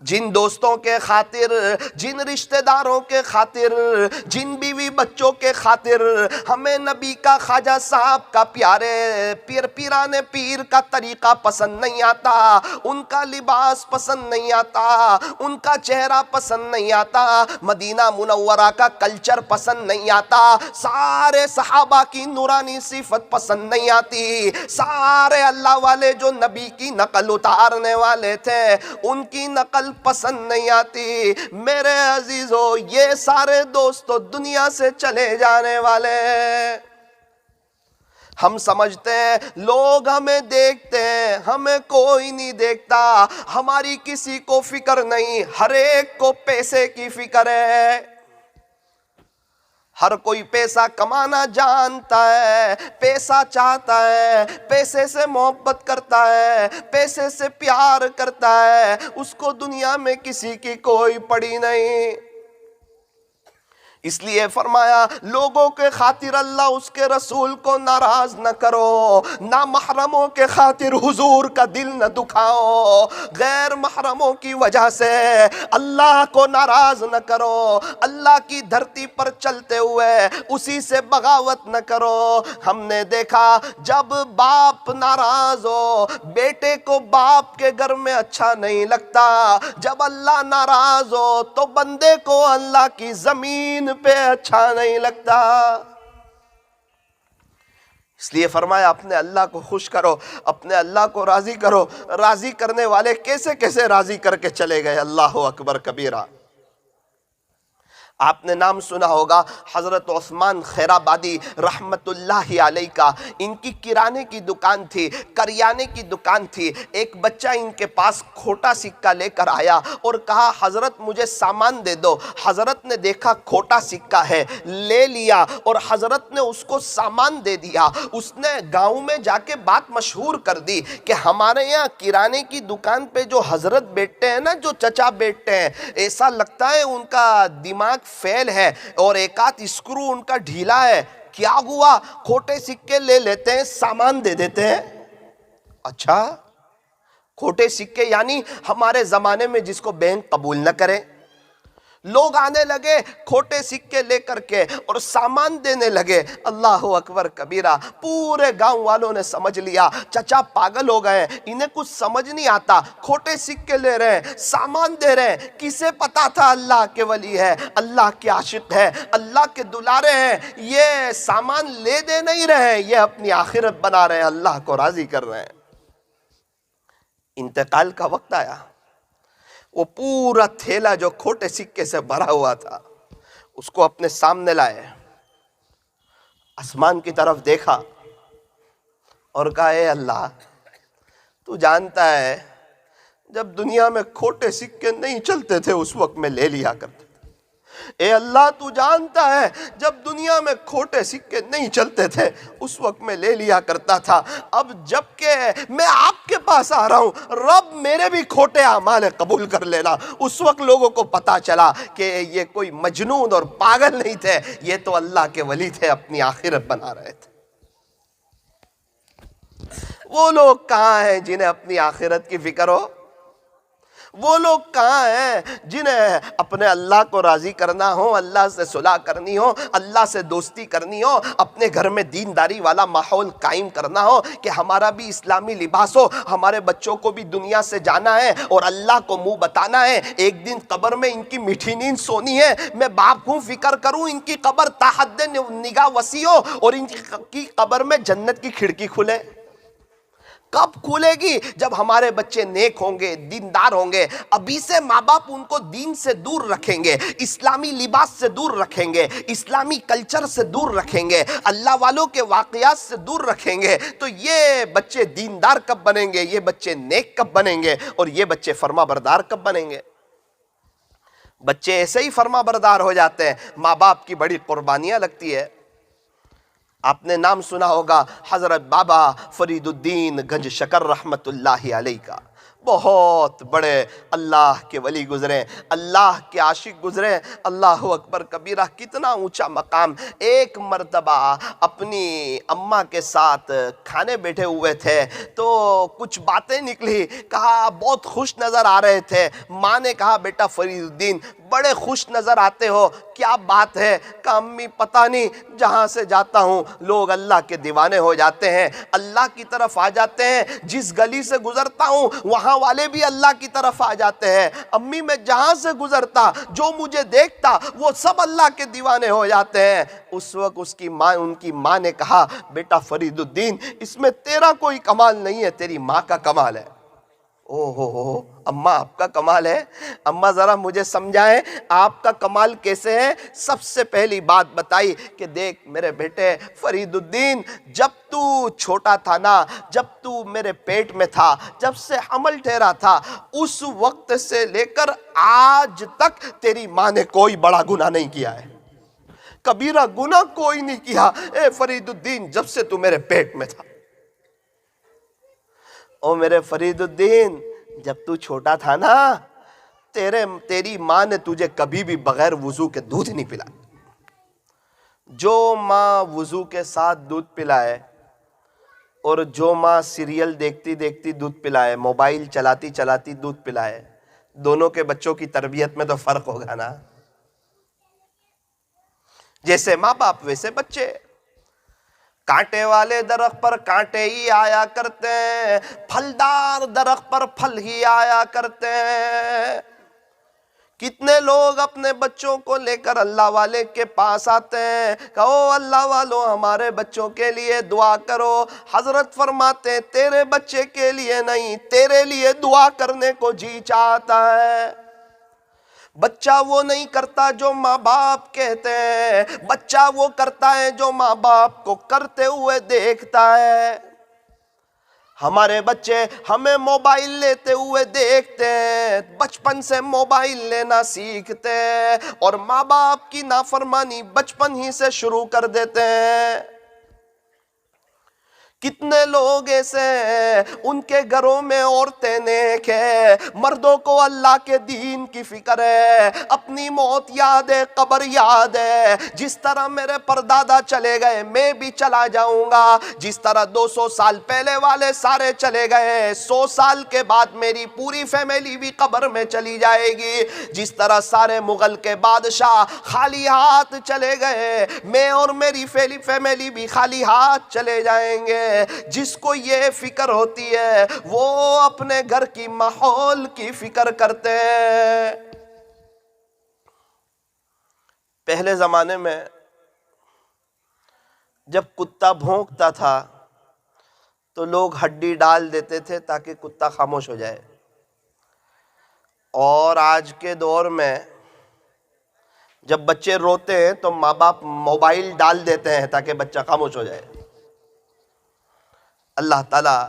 S3: جن دوستوں کے خاطر، جن رشتہ داروں کے خاطر، جن بیوی بچوں کے خاطر ہمیں نبی کا خواجہ صاحب کا پیارے پیران پیر کا طریقہ پسند نہیں آتا، ان کا لباس پسند نہیں آتا، ان کا چہرہ پسند نہیں آتا، مدینہ منورہ کا کلچر پسند نہیں آتا، سارے صحابہ کی نورانی صفت پسند نہیں آتی، سارے اللہ والے جو نبی کی نقل اتارنے والے تھے ان کی نقل پسند نہیں آتی، میرے عزیزو یہ سارے دوست تو دنیا سے چلے جانے والے۔ ہم سمجھتے ہیں لوگ ہمیں دیکھتے ہیں، ہمیں کوئی نہیں دیکھتا، ہماری کسی کو فکر نہیں، ہر ایک کو پیسے کی فکر ہے، ہر کوئی پیسہ کمانا جانتا ہے، پیسہ چاہتا ہے، پیسے سے محبت کرتا ہے، پیسے سے پیار کرتا ہے، اس کو دنیا میں کسی کی کوئی پڑی نہیں۔ اس لیے فرمایا لوگوں کے خاطر اللہ اس کے رسول کو ناراض نہ کرو، نہ محرموں کے خاطر حضور کا دل نہ دکھاؤ، غیر محرموں کی وجہ سے اللہ کو ناراض نہ کرو، اللہ کی دھرتی پر چلتے ہوئے اسی سے بغاوت نہ کرو۔ ہم نے دیکھا جب باپ ناراض ہو بیٹے کو باپ کے گھر میں اچھا نہیں لگتا، جب اللہ ناراض ہو تو بندے کو اللہ کی زمین پہ اچھا نہیں لگتا۔ اس لیے فرمایا اپنے اللہ کو خوش کرو، اپنے اللہ کو راضی کرو۔ راضی کرنے والے کیسے کیسے راضی کر کے چلے گئے، اللہ اکبر کبیرہ۔ آپ نے نام سنا ہوگا حضرت عثمان خیرآبادی رحمت اللہ علیہ کا، ان کی کرانے کی دکان تھی، کریانے کی دکان تھی۔ ایک بچہ ان کے پاس کھوٹا سکہ لے کر آیا اور کہا حضرت مجھے سامان دے دو۔ حضرت نے دیکھا کھوٹا سکہ ہے، لے لیا اور حضرت نے اس کو سامان دے دیا۔ اس نے گاؤں میں جا کے بات مشہور کر دی کہ ہمارے یہاں کرانے کی دکان پہ جو حضرت بیٹھتے ہیں نا، جو چچا بیٹھتے ہیں، ایسا لگتا ہے ان کا دماغ فیل ہے اور ایک آدھ اسکرو ان کا ڈھیلا ہے۔ کیا ہوا؟ کھوٹے سکے لے لیتے ہیں، سامان دے دیتے ہیں۔ اچھا کھوٹے سکے یعنی ہمارے زمانے میں جس کو بینک قبول نہ کرے، لوگ آنے لگے کھوٹے سکے لے کر کے اور سامان دینے لگے۔ اللہ اکبر کبیرہ، پورے گاؤں والوں نے سمجھ لیا چچا پاگل ہو گئے، انہیں کچھ سمجھ نہیں آتا، کھوٹے سکے لے رہے ہیں، سامان دے رہے ہیں۔ کسے پتا تھا اللہ کے ولی ہے، اللہ کے عاشق ہے، اللہ کے دلارے ہیں، یہ سامان لے دے نہیں رہے ہیں، یہ اپنی آخرت بنا رہے ہیں، اللہ کو راضی کر رہے ہیں۔ انتقال کا وقت آیا، وہ پورا تھیلا جو کھوٹے سکے سے بھرا ہوا تھا اس کو اپنے سامنے لائے، آسمان کی طرف دیکھا اور کہا اے اللہ تو جانتا ہے جب دنیا میں کھوٹے سکے نہیں چلتے تھے اس وقت میں لے لیا کرتے تھے، اے اللہ تو جانتا ہے جب دنیا میں کھوٹے سکے نہیں چلتے تھے اس وقت میں لے لیا کرتا تھا، اب جب کہ میں آپ کے پاس آ رہا ہوں رب میرے بھی کھوٹے اعمال قبول کر لینا۔ اس وقت لوگوں کو پتا چلا کہ یہ کوئی مجنون اور پاگل نہیں تھے، یہ تو اللہ کے ولی تھے، اپنی آخرت بنا رہے تھے۔ وہ لوگ کہاں ہیں جنہیں اپنی آخرت کی فکر ہو؟ وہ لوگ کہاں ہیں جنہیں اپنے اللہ کو راضی کرنا ہو، اللہ سے صلح کرنی ہو، اللہ سے دوستی کرنی ہو، اپنے گھر میں دینداری والا ماحول قائم کرنا ہو کہ ہمارا بھی اسلامی لباس ہو، ہمارے بچوں کو بھی دنیا سے جانا ہے اور اللہ کو منہ بتانا ہے، ایک دن قبر میں ان کی میٹھی نیند سونی ہے، میں باپ ہوں فکر کروں ان کی قبر تا حد نگاہ وسیع ہو اور ان کی قبر میں جنت کی کھڑکی کھلے۔ کب کھولے گی؟ جب ہمارے بچے نیک ہوں گے، دیندار ہوں گے، ابھی سے ماں باپ ان کو دین سے دور رکھیں گے، اسلامی لباس سے دور رکھیں گے، اسلامی کلچر سے دور رکھیں گے، اللہ والوں کے واقعات سے دور رکھیں گے، تو یہ بچے دیندار کب بنیں گے؟ یہ بچے نیک کب بنیں گے؟ اور یہ بچے فرما بردار کب بنیں گے؟ بچے ایسے ہی فرما بردار ہو جاتے ہیں، ماں باپ کی بڑی قربانیاں لگتی ہے۔ آپ نے نام سنا ہوگا حضرت بابا فرید الدین گنج شکر رحمت اللہ علیہ کا، بہت بڑے اللہ کے ولی گزرے، اللہ کے عاشق گزرے، اللہ اکبر کبیرہ، کتنا اونچا مقام۔ ایک مرتبہ اپنی اماں کے ساتھ کھانے بیٹھے ہوئے تھے تو کچھ باتیں نکلی، کہا بہت خوش نظر آ رہے تھے، ماں نے کہا بیٹا فرید الدین بڑے خوش نظر آتے ہو، کیا بات ہے؟ کہا امی پتہ نہیں، جہاں سے جاتا ہوں لوگ اللہ کے دیوانے ہو جاتے ہیں، اللہ کی طرف آ جاتے ہیں، جس گلی سے گزرتا ہوں وہاں والے بھی اللہ کی طرف آ جاتے ہیں، امی میں جہاں سے گزرتا جو مجھے دیکھتا وہ سب اللہ کے دیوانے ہو جاتے ہیں۔ اس وقت ان کی ماں نے کہا بیٹا فرید الدین اس میں تیرا کوئی کمال نہیں ہے، تیری ماں کا کمال ہے۔ اوہ اماں آپ کا کمال ہے؟ اماں ذرا مجھے سمجھائیں آپ کا کمال کیسے ہے؟ سب سے پہلی بات بتائی کہ دیکھ میرے بیٹے فرید الدین، جب تو چھوٹا تھا نا، جب تو میرے پیٹ میں تھا، جب سے حمل ٹھہرا تھا، اس وقت سے لے کر آج تک تیری ماں نے کوئی بڑا گناہ نہیں کیا ہے، کبیرہ گناہ کوئی نہیں کیا اے فرید الدین جب سے تو میرے پیٹ میں تھا۔ او میرے فرید الدین جب تو چھوٹا تھا نا تیری ماں نے تجھے کبھی بھی بغیر وضو کے دودھ نہیں پلایا۔ جو ماں وضو کے ساتھ دودھ پلائے اور جو ماں سیریل دیکھتی دیکھتی دودھ پلائے، موبائل چلاتی چلاتی دودھ پلائے، دونوں کے بچوں کی تربیت میں تو فرق ہوگا نا۔ جیسے ماں باپ ویسے بچے، کانٹے والے درخت پر کانٹے ہی آیا کرتے ہیں، پھلدار درخت پر پھل ہی آیا کرتے ہیں۔ کتنے لوگ اپنے بچوں کو لے کر اللہ والے کے پاس آتے ہیں، کہو اللہ والوں ہمارے بچوں کے لیے دعا کرو، حضرت فرماتے ہیں تیرے بچے کے لیے نہیں، تیرے لیے دعا کرنے کو جی چاہتا ہے۔ بچہ وہ نہیں کرتا جو ماں باپ کہتے ہیں، بچہ وہ کرتا ہے جو ماں باپ کو کرتے ہوئے دیکھتا ہے۔ ہمارے بچے ہمیں موبائل لیتے ہوئے دیکھتے ہیں، بچپن سے موبائل لینا سیکھتے ہیں اور ماں باپ کی نافرمانی بچپن ہی سے شروع کر دیتے ہیں۔ کتنے لوگ ایسے ہیں ان کے گھروں میں عورتیں نیک ہیں، مردوں کو اللہ کے دین کی فکر ہے، اپنی موت یاد ہے، قبر یاد ہے، جس طرح میرے پردادا چلے گئے میں بھی چلا جاؤں گا، جس طرح 200 سال پہلے والے سارے چلے گئے 100 سال کے بعد میری پوری فیملی بھی قبر میں چلی جائے گی، جس طرح سارے مغل کے بادشاہ خالی ہاتھ چلے گئے میں اور میری فیملی بھی خالی ہاتھ چلے جائیں گے۔ جس کو یہ فکر ہوتی ہے وہ اپنے گھر کی ماحول کی فکر کرتے ہیں۔ پہلے زمانے میں جب کتا بھونکتا تھا تو لوگ ہڈی ڈال دیتے تھے تاکہ کتا خاموش ہو جائے، اور آج کے دور میں جب بچے روتے ہیں تو ماں باپ موبائل ڈال دیتے ہیں تاکہ بچہ خاموش ہو جائے۔ اللہ تعالیٰ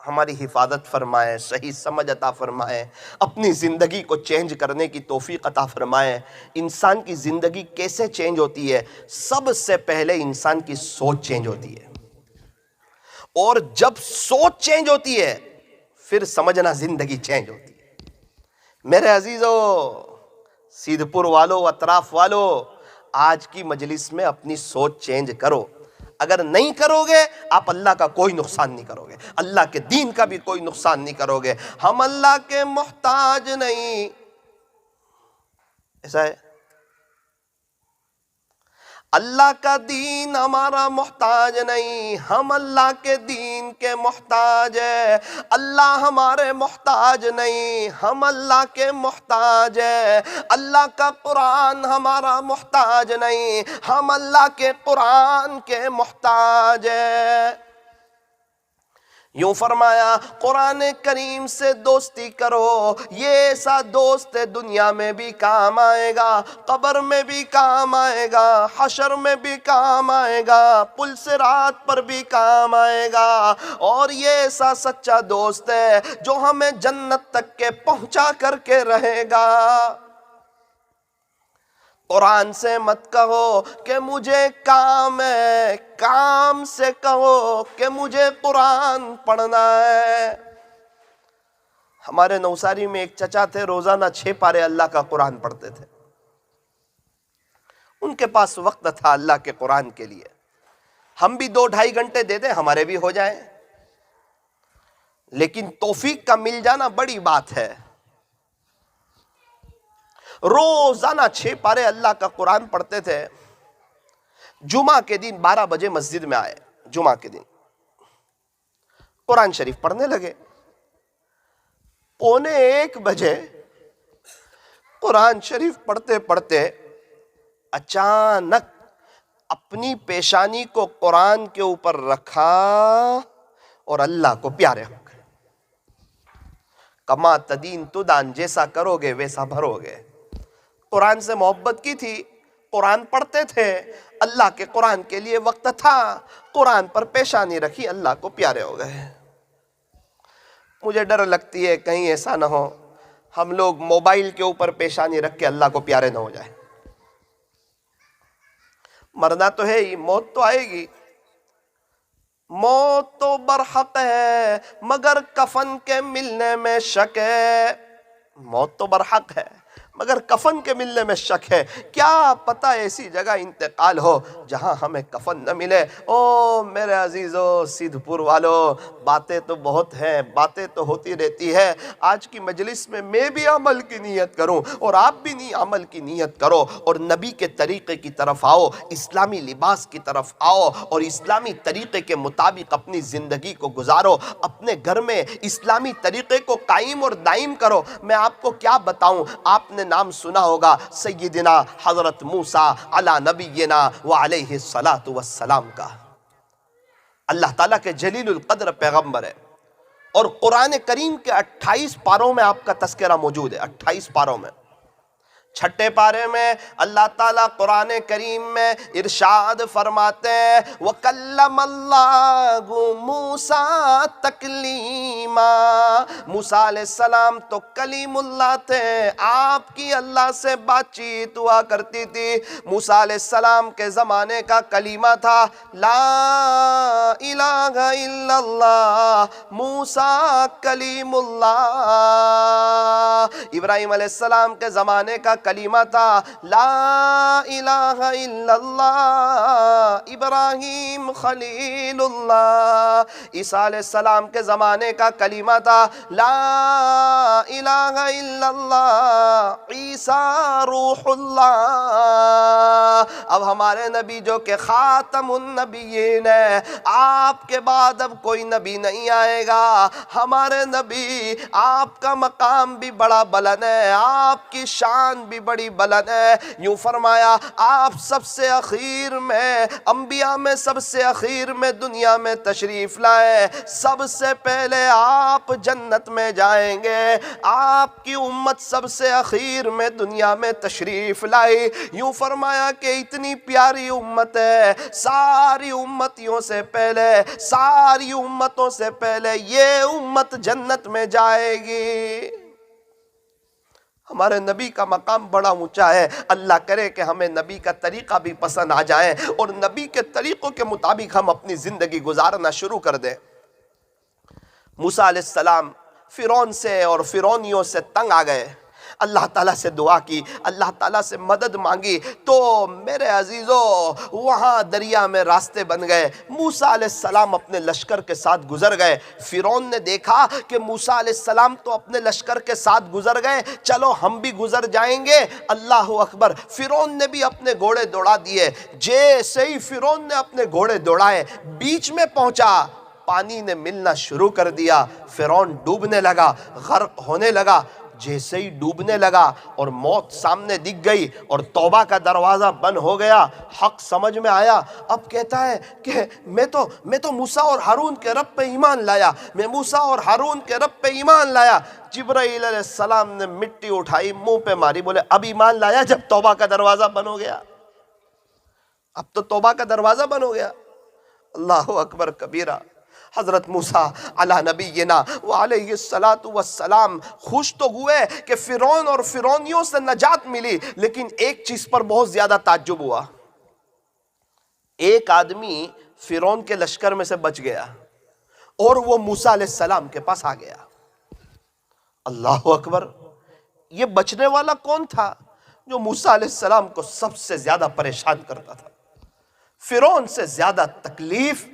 S3: ہماری حفاظت فرمائے، صحیح سمجھ عطا فرمائے، اپنی زندگی کو چینج کرنے کی توفیق عطا فرمائے۔ انسان کی زندگی کیسے چینج ہوتی ہے؟ سب سے پہلے انسان کی سوچ چینج ہوتی ہے، اور جب سوچ چینج ہوتی ہے پھر سمجھنا زندگی چینج ہوتی ہے۔ میرے عزیزو، سیدھپور والو، اطراف والو، آج کی مجلس میں اپنی سوچ چینج کرو۔ اگر نہیں کرو گے آپ اللہ کا کوئی نقصان نہیں کرو گے، اللہ کے دین کا بھی کوئی نقصان نہیں کرو گے۔ ہم اللہ کے محتاج نہیں، ایسا ہے، اللہ کا دین ہمارا محتاج نہیں، ہم اللہ کے دین کے محتاج ہیں۔ اللہ ہمارے محتاج نہیں، ہم اللہ کے محتاج ہیں۔ اللہ کا قرآن ہمارا محتاج نہیں، ہم اللہ کے قرآن کے محتاج ہیں۔ یوں فرمایا قرآن کریم سے دوستی کرو، یہ ایسا دوست دنیا میں بھی کام آئے گا، قبر میں بھی کام آئے گا، حشر میں بھی کام آئے گا، پل صراط پر بھی کام آئے گا، اور یہ ایسا سچا دوست ہے جو ہمیں جنت تک کے پہنچا کر کے رہے گا۔ قرآن سے مت کہو کہ مجھے کام ہے، کام سے کہو کہ مجھے قرآن پڑھنا ہے۔ ہمارے نوساری میں ایک چچا تھے، روزانہ 6 پارے اللہ کا قرآن پڑھتے تھے۔ ان کے پاس وقت تھا اللہ کے قرآن کے لیے۔ ہم بھی 2-2.5 گھنٹے دے دیں ہمارے بھی ہو جائیں، لیکن توفیق کا مل جانا بڑی بات ہے۔ روزانہ 6 پارے اللہ کا قرآن پڑھتے تھے۔ جمعہ کے دن 12 بجے مسجد میں آئے، جمعہ کے دن قرآن شریف پڑھنے لگے۔ 12:45 بجے قرآن شریف پڑھتے پڑھتے اچانک اپنی پیشانی کو قرآن کے اوپر رکھا اور اللہ کو پیارے ہو گئے۔ کما تدین تدان، جیسا کرو گے ویسا بھرو گے۔ قرآن سے محبت کی تھی، قرآن پڑھتے تھے، اللہ کے قرآن کے لیے وقت تھا، قرآن پر پیشانی رکھی، اللہ کو پیارے ہو گئے۔ مجھے ڈر لگتی ہے کہیں ایسا نہ ہو ہم لوگ موبائل کے اوپر پیشانی رکھ کے اللہ کو پیارے نہ ہو جائے۔ مرنا تو ہے ہی، موت تو آئے گی، موت تو برحق ہے مگر کفن کے ملنے میں شک ہے۔ موت تو برحق ہے مگر کفن کے ملنے میں شک ہے، کیا پتہ ایسی جگہ انتقال ہو جہاں ہمیں کفن نہ ملے۔ او میرے عزیزو، سیدھپور والو، باتیں تو بہت ہیں، باتیں تو ہوتی رہتی ہے۔ آج کی مجلس میں بھی عمل کی نیت کروں اور آپ بھی عمل کی نیت کرو، اور نبی کے طریقے کی طرف آؤ، اسلامی لباس کی طرف آؤ، اور اسلامی طریقے کے مطابق اپنی زندگی کو گزارو، اپنے گھر میں اسلامی طریقے کو قائم اور دائم کرو۔ میں آپ کو کیا بتاؤں، آپ نے نام سنا ہوگا سیدنا حضرت موسیٰ علی نبینا وعلیہ السلام کا۔ اللہ تعالیٰ کے جلیل القدر پیغمبر ہے، اور قرآن کریم کے 28 پاروں میں آپ کا تذکرہ موجود ہے، 28 پاروں میں۔ چھٹے پارے میں اللہ تعالیٰ قرآن کریم میں ارشاد فرماتے ہیں وَكَلَّمَ اللَّهُ مُوسَىٰ تَكْلِيمًا، موسیٰ علیہ السلام تو کلیم اللہ تھے، آپ کی اللہ سے بات چیت ہوا کرتی تھی۔ موسیٰ علیہ السلام کے زمانے کا کلمہ تھا لا الہ الا اللہ، موسیٰ کلیم اللہ۔ ابراہیم علیہ السلام کے زمانے کا کلمہ تھا لا الہ الا اللہ، ابراہیم خلیل اللہ۔ عیسیٰ علیہ السلام کے زمانے کا کلمہ تھا لا الہ الا اللہ، عیسیٰ روح اللہ۔ اب ہمارے نبی جو کہ خاتم النبیین ہے، آپ کے بعد اب کوئی نبی نہیں آئے گا۔ ہمارے نبی، آپ کا مقام بھی بڑا بلند ہے، آپ کی شان بھی بڑی بلند ہے۔ یوں فرمایا آپ سب سے اخیر میں، انبیاء میں سب سے اخیر میں دنیا میں تشریف لائے، سب سے پہلے آپ جنت میں جائیں گے، آپ کی امت سب سے اخیر میں دنیا میں تشریف لائی۔ یوں فرمایا کہ اتنی پیاری امت ہے، ساری امتیوں سے پہلے، ساری امتوں سے پہلے یہ امت جنت میں جائے گی۔ ہمارے نبی کا مقام بڑا اونچا ہے۔ اللہ کرے کہ ہمیں نبی کا طریقہ بھی پسند آ جائے اور نبی کے طریقوں کے مطابق ہم اپنی زندگی گزارنا شروع کر دیں۔ موسیٰ علیہ السلام فرعون سے اور فرعونیوں سے تنگ آ گئے، اللہ تعالیٰ سے دعا کی، اللہ تعالیٰ سے مدد مانگی، تو میرے عزیزو وہاں دریا میں راستے بن گئے۔ موسیٰ علیہ السلام اپنے لشکر کے ساتھ گزر گئے۔ فرعون نے دیکھا کہ موسیٰ علیہ السلام تو اپنے لشکر کے ساتھ گزر گئے، چلو ہم بھی گزر جائیں گے۔ اللہ اکبر، فرعون نے بھی اپنے گھوڑے دوڑا دیے۔ جیسے ہی فرعون نے اپنے گھوڑے دوڑائے، بیچ میں پہنچا، پانی نے ملنا شروع کر دیا، فرعون ڈوبنے لگا، غرق ہونے لگا۔ جیسے ہی ڈوبنے لگا اور موت سامنے دکھ گئی اور توبہ کا دروازہ بند ہو گیا، حق سمجھ میں آیا۔ اب کہتا ہے کہ میں تو موسیٰ اور ہارون کے رب پہ ایمان لایا، میں موسیٰ اور ہارون کے رب پہ ایمان لایا۔ جبرائیل علیہ السلام نے مٹی اٹھائی، منہ پہ ماری، بولے اب ایمان لایا جب توبہ کا دروازہ بند ہو گیا؟ اب تو توبہ کا دروازہ بند ہو گیا۔ اللہ اکبر کبیرہ۔ حضرت موسیٰ علی نبینا وعلیہ السلام خوش تو ہوئے کہ فرعون اور فرعونیوں سے نجات ملی، لیکن ایک چیز پر بہت زیادہ تعجب ہوا۔ ایک آدمی فرعون کے لشکر میں سے بچ گیا اور وہ موسیٰ علیہ السلام کے پاس آ گیا۔ اللہ اکبر، یہ بچنے والا کون تھا جو موسیٰ علیہ السلام کو سب سے زیادہ پریشان کرتا تھا؟ فرعون سے زیادہ تکلیف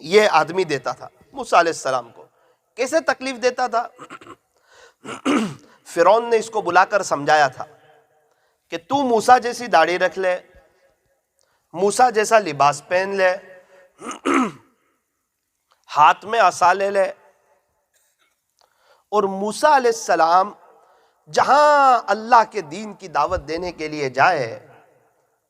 S3: یہ آدمی دیتا تھا موسیٰ علیہ السلام کو۔ کیسے تکلیف دیتا تھا؟ فرعون نے اس کو بلا کر سمجھایا تھا کہ تو موسیٰ جیسی داڑھی رکھ لے، موسیٰ جیسا لباس پہن لے، ہاتھ میں عصا لے لے، اور موسیٰ علیہ السلام جہاں اللہ کے دین کی دعوت دینے کے لیے جائے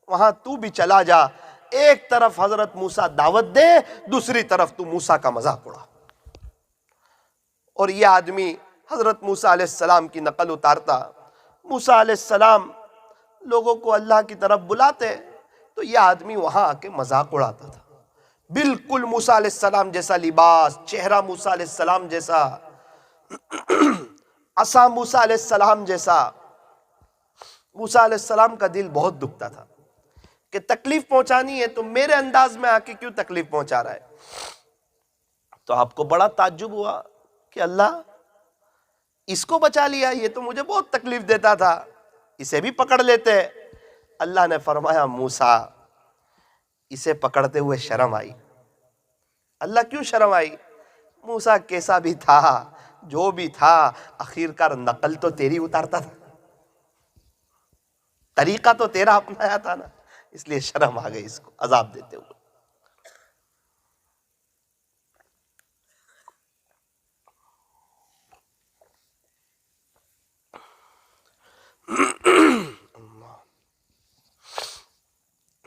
S3: وہاں تو بھی چلا جا۔ ایک طرف حضرت موسیٰ دعوت دے، دوسری طرف تو موسیٰ کا مذاق اڑا۔ اور یہ آدمی حضرت موسیٰ علیہ السلام کی نقل اتارتا۔ موسیٰ علیہ السلام لوگوں کو اللہ کی طرف بلاتے تو یہ آدمی وہاں آ کے مذاق اڑاتا تھا۔ بالکل موسیٰ علیہ السلام جیسا لباس، چہرہ موسیٰ علیہ السلام جیسا، عصا موسیٰ علیہ السلام جیسا۔ موسیٰ علیہ السلام کا دل بہت دکھتا تھا کہ تکلیف پہنچانی ہے تو میرے انداز میں آ کے کیوں تکلیف پہنچا رہا ہے؟ تو آپ کو بڑا تعجب ہوا کہ اللہ اس کو بچا لیا، یہ تو مجھے بہت تکلیف دیتا تھا، اسے بھی پکڑ لیتے۔ اللہ نے فرمایا موسیٰ اسے پکڑتے ہوئے شرم آئی۔ اللہ کیوں شرم آئی؟ موسیٰ کیسا بھی تھا، جو بھی تھا، آخر کار نقل تو تیری اتارتا تھا، طریقہ تو تیرا اپنایا تھا نا، اس لیے شرم آ گئی اس کو عذاب دیتے ہوئے۔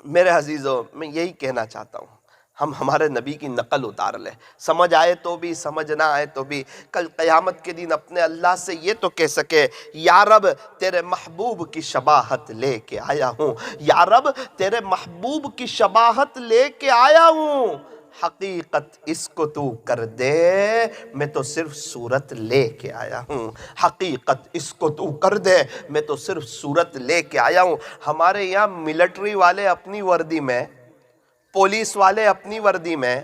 S3: میرے عزیزو، میں یہی کہنا چاہتا ہوں، ہم ہمارے نبی کی نقل اتار لیں، سمجھ آئے تو بھی سمجھ نہ آئے تو بھی، کل قیامت کے دن اپنے اللہ سے یہ تو کہہ سکے، یا رب تیرے محبوب کی شباہت لے کے آیا ہوں، یا رب تیرے محبوب کی شباہت لے کے آیا ہوں، حقیقت اس کو تو کر دے، میں تو صرف صورت لے کے آیا ہوں، حقیقت اس کو تو کر دے، میں تو صرف صورت لے کے آیا ہوں۔ ہمارے یہاں ملٹری والے اپنی وردی میں، پولیس والے اپنی وردی میں،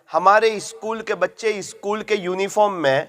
S3: ہمارے اسکول کے بچے اسکول کے یونیفارم میں،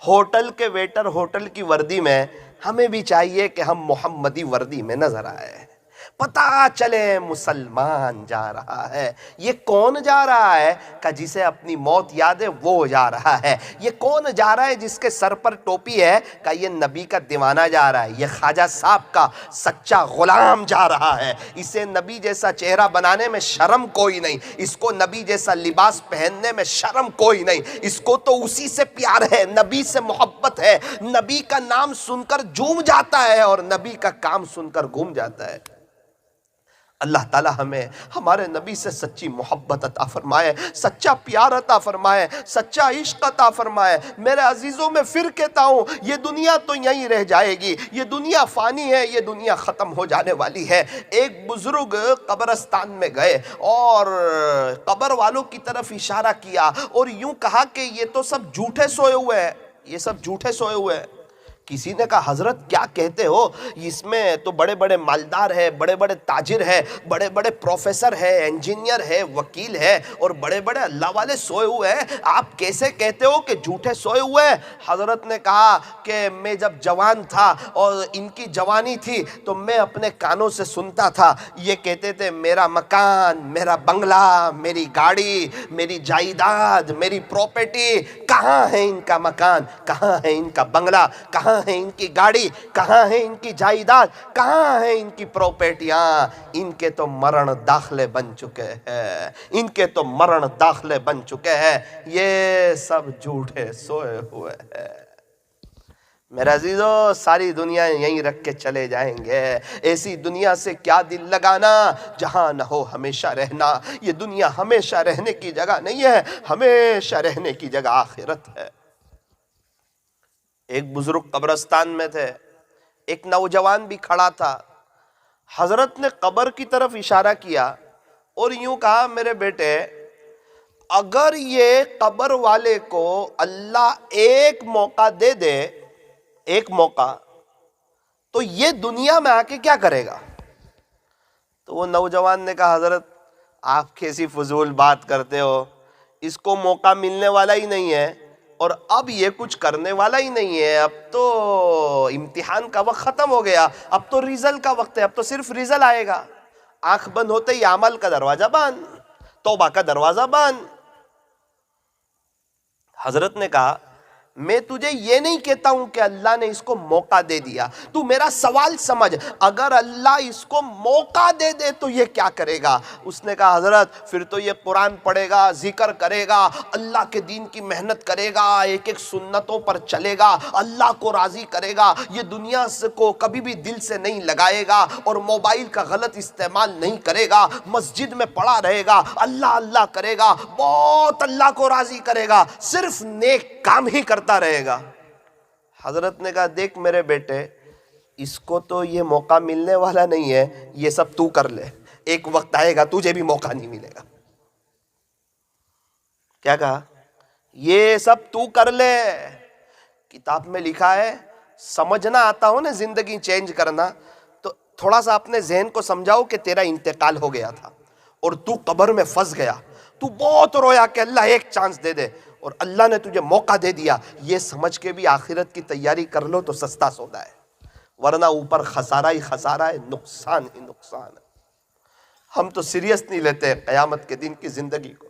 S3: ہوٹل کے ویٹر ہوٹل کی وردی میں، ہمیں بھی چاہیے کہ ہم محمدی وردی میں نظر آئے، پتہ چلے مسلمان جا رہا ہے۔ یہ کون جا رہا ہے کہ جسے اپنی موت یاد ہے وہ جا رہا ہے، یہ کون جا رہا ہے جس کے سر پر ٹوپی ہے کہ یہ نبی کا دیوانہ جا رہا ہے، یہ خواجہ صاحب کا سچا غلام جا رہا ہے، اسے نبی جیسا چہرہ بنانے میں شرم کوئی نہیں، اس کو نبی جیسا لباس پہننے میں شرم کوئی نہیں، اس کو تو اسی سے پیار ہے، نبی سے محبت ہے، نبی کا نام سن کر جھوم جاتا ہے اور نبی کا کام سن کر گھوم جاتا ہے۔ اللہ تعالی ہمیں ہمارے نبی سے سچی محبت عطا فرمائے، سچا پیار عطا فرمائے، سچا عشق عطا فرمائے۔ میرے عزیزوں میں پھر کہتا ہوں، یہ دنیا تو یہیں رہ جائے گی، یہ دنیا فانی ہے، یہ دنیا ختم ہو جانے والی ہے۔ ایک بزرگ قبرستان میں گئے اور قبر والوں کی طرف اشارہ کیا اور یوں کہا کہ یہ تو سب جھوٹے سوئے ہوئے ہیں، یہ سب جھوٹے سوئے ہوئے ہیں۔ کسی نے کہا حضرت کیا کہتے ہو، اس میں تو بڑے بڑے مالدار ہے، بڑے بڑے تاجر ہے، بڑے بڑے پروفیسر ہے، انجینئر ہے، وکیل ہے اور بڑے بڑے اللہ والے سوئے ہوئے ہیں، آپ کیسے کہتے ہو کہ جھوٹے سوئے ہوئے ہیں؟ حضرت نے کہا کہ میں جب جوان تھا اور ان کی جوانی تھی تو میں اپنے کانوں سے سنتا تھا، یہ کہتے تھے میرا مکان، میرا بنگلہ، میری گاڑی، میری جائیداد، میری پراپرٹی، کہاں ہے ان کا مکان، کہاں ہے ان کا بنگلہ، کہاں ہے ان کی گاڑی، کہاں ہے ان کی جائیداد، کہاں ہے ان کی پراپرٹیاں؟ ان کے تو مرن داخلے بن چکے ہیں، ان کے تو مرن داخلے بن چکے ہیں، یہ سب جھوٹے سوئے ہوئے ہیں۔ میرے عزیزو، ساری دنیا یہیں رکھ کے چلے جائیں گے، ایسی دنیا سے کیا دل لگانا جہاں نہ ہو ہمیشہ رہنا۔ یہ دنیا ہمیشہ رہنے کی جگہ نہیں ہے، ہمیشہ رہنے کی جگہ آخرت ہے۔ ایک بزرگ قبرستان میں تھے، ایک نوجوان بھی کھڑا تھا، حضرت نے قبر کی طرف اشارہ کیا اور یوں کہا میرے بیٹے، اگر یہ قبر والے کو اللہ ایک موقع دے دے، ایک موقع، تو یہ دنیا میں آ کے کیا کرے گا؟ تو وہ نوجوان نے کہا حضرت آپ کیسی فضول بات کرتے ہو، اس کو موقع ملنے والا ہی نہیں ہے اور اب یہ کچھ کرنے والا ہی نہیں ہے، اب تو امتحان کا وقت ختم ہو گیا، اب تو ریزلٹ کا وقت ہے، اب تو صرف ریزلٹ آئے گا، آنکھ بند ہوتے ہی عمل کا دروازہ بند، توبہ کا دروازہ بند۔ حضرت نے کہا میں تجھے یہ نہیں کہتا ہوں کہ اللہ نے اس کو موقع دے دیا، تو میرا سوال سمجھ، اگر اللہ اس کو موقع دے دے تو یہ کیا کرے گا؟ اس نے کہا حضرت پھر تو یہ قرآن پڑھے گا، ذکر کرے گا، اللہ کے دین کی محنت کرے گا، ایک ایک سنتوں پر چلے گا، اللہ کو راضی کرے گا، یہ دنیا کو کبھی بھی دل سے نہیں لگائے گا اور موبائل کا غلط استعمال نہیں کرے گا، مسجد میں پڑا رہے گا، اللہ اللہ کرے گا، بہت اللہ کو راضی کرے گا، صرف نیک کام ہی کرتا رہے گا۔ حضرت نے کہا دیکھ میرے بیٹے، اس کو تو یہ موقع ملنے والا نہیں ہے، یہ سب تو کر لے، ایک وقت آئے گا تجھے بھی موقع نہیں ملے گا۔ کیا کہا؟ یہ سب تو کر لے۔ کتاب میں لکھا ہے، سمجھنا آتا ہو نا زندگی چینج کرنا، تو تھوڑا سا اپنے ذہن کو سمجھاؤ کہ تیرا انتقال ہو گیا تھا اور تو قبر میں پھنس گیا، تو بہت رویا کہ اللہ ایک چانس دے دے اور اللہ نے تجھے موقع دے دیا، یہ سمجھ کے بھی آخرت کی تیاری کر لو تو سستا سودا ہے، ورنہ اوپر خسارہ ہی خسارہ ہے، نقصان ہی نقصان ہے۔ ہم تو سیریس نہیں لیتے قیامت کے دن کی زندگی کو،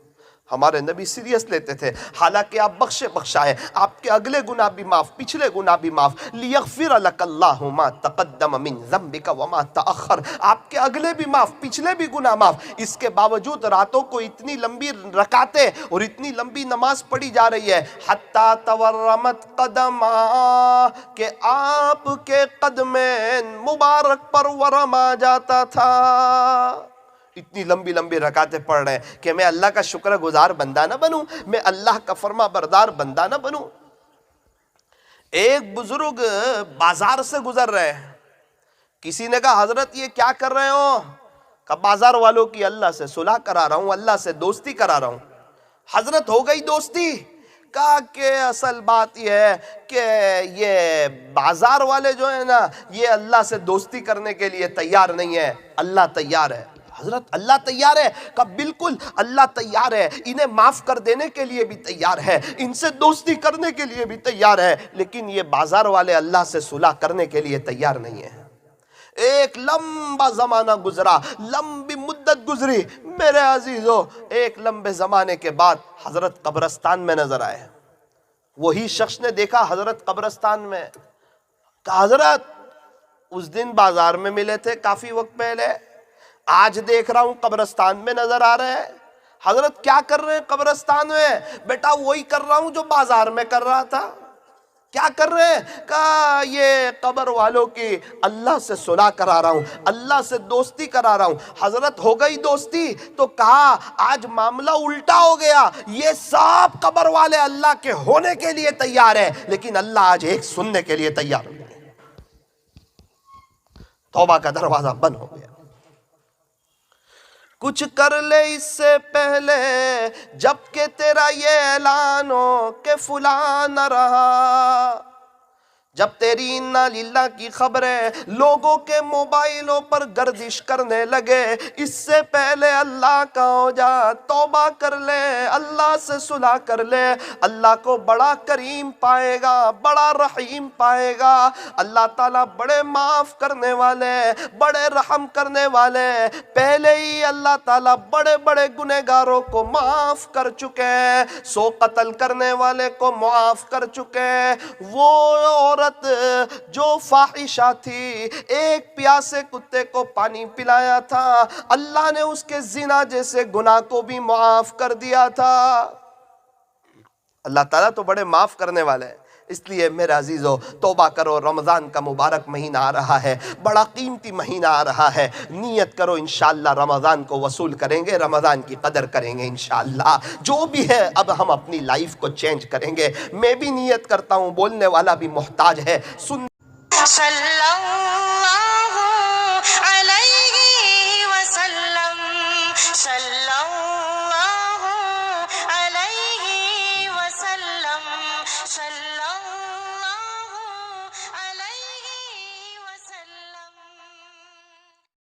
S3: ہمارے نبی سیریس لیتے تھے، حالانکہ آپ بخشائے، آپ کے اگلے گناہ بھی معاف، پچھلے گناہ بھی معاف، لیغفر لک اللہ ما تقدم من ذنبک وما تأخر، آپ کے اگلے بھی معاف، پچھلے بھی گناہ معاف، اس کے باوجود راتوں کو اتنی لمبی رکعتیں اور اتنی لمبی نماز پڑھی جا رہی ہے، حتی تورمت قدما، کہ آپ کے قدمین مبارک پر ورم آ جاتا تھا۔ اتنی لمبی لمبی رکعتیں پڑھ رہے ہیں کہ میں اللہ کا شکر گزار بندہ نہ بنوں، میں اللہ کا فرما بردار بندہ نہ بنوں۔ ایک بزرگ بازار سے گزر رہے ہیں، کسی نے کہا حضرت یہ کیا کر رہے ہو؟ کہ بازار والوں کی اللہ سے صلح کرا رہا ہوں، اللہ سے دوستی کرا رہا ہوں۔ حضرت ہو گئی دوستی؟ کہا کہ اصل بات یہ ہے کہ یہ بازار والے جو ہیں نا یہ اللہ سے دوستی کرنے کے لیے تیار نہیں ہے، اللہ تیار ہے۔ حضرت اللہ تیار ہے؟ کہا بالکل اللہ تیار ہے، انہیں معاف کر دینے کے لیے بھی تیار ہے، ان سے دوستی کرنے کے لیے بھی تیار ہے، لیکن یہ بازار والے اللہ سے صلح کرنے کے لیے تیار نہیں ہے۔ ایک لمبا زمانہ گزرا، لمبی مدت گزری میرے عزیزو، ایک لمبے زمانے کے بعد حضرت قبرستان میں نظر آئے۔ وہی شخص نے دیکھا حضرت قبرستان میں، کہا حضرت اس دن بازار میں ملے تھے کافی وقت پہلے، آج دیکھ رہا ہوں قبرستان میں نظر آ رہے ہیں۔ حضرت کیا کر رہے ہیں قبرستان میں؟ بیٹا وہی کر رہا ہوں جو بازار میں کر رہا تھا۔ کیا کر رہے ہیں؟ کہا یہ قبر والوں کی اللہ سے صلح کرا رہا ہوں، اللہ سے دوستی کرا رہا ہوں۔ حضرت ہو گئی دوستی؟ تو کہا آج معاملہ الٹا ہو گیا، یہ سب قبر والے اللہ کے ہونے کے لیے تیار ہے، لیکن اللہ آج ایک سننے کے لیے تیار نہیں ہے۔ توبہ کا دروازہ بند ہو گیا۔ کچھ کر لے اس سے پہلے جب کہ تیرا یہ اعلان ہو کہ فلاں نہ رہا، جب تیری انا للہ کی خبریں لوگوں کے موبائلوں پر گردش کرنے لگے، اس سے پہلے اللہ کا ہو جا، توبہ کر لے، اللہ سے صلح کر لے، اللہ کو بڑا کریم پائے گا، بڑا رحیم پائے گا۔ اللہ تعالیٰ بڑے معاف کرنے والے، بڑے رحم کرنے والے، پہلے ہی اللہ تعالیٰ بڑے بڑے گنہگاروں کو معاف کر چکے، 100 قتل کرنے والے کو معاف کر چکے۔ وہ عورت جو فاحشہ تھی، ایک پیاسے کتے کو پانی پلایا تھا، اللہ نے اس کے زنا جیسے گناہ کو بھی معاف کر دیا تھا۔ اللہ تعالیٰ تو بڑے معاف کرنے والے ہیں۔ اس لیے میرے عزیزو توبہ کرو، رمضان کا مبارک مہینہ آ رہا ہے، بڑا قیمتی مہینہ آ رہا ہے، نیت کرو انشاءاللہ رمضان کو وصول کریں گے، رمضان کی قدر کریں گے انشاءاللہ۔ جو بھی ہے اب ہم اپنی لائف کو چینج کریں گے۔ میں بھی نیت کرتا ہوں، بولنے والا بھی محتاج ہے، سن
S1: صلی اللہ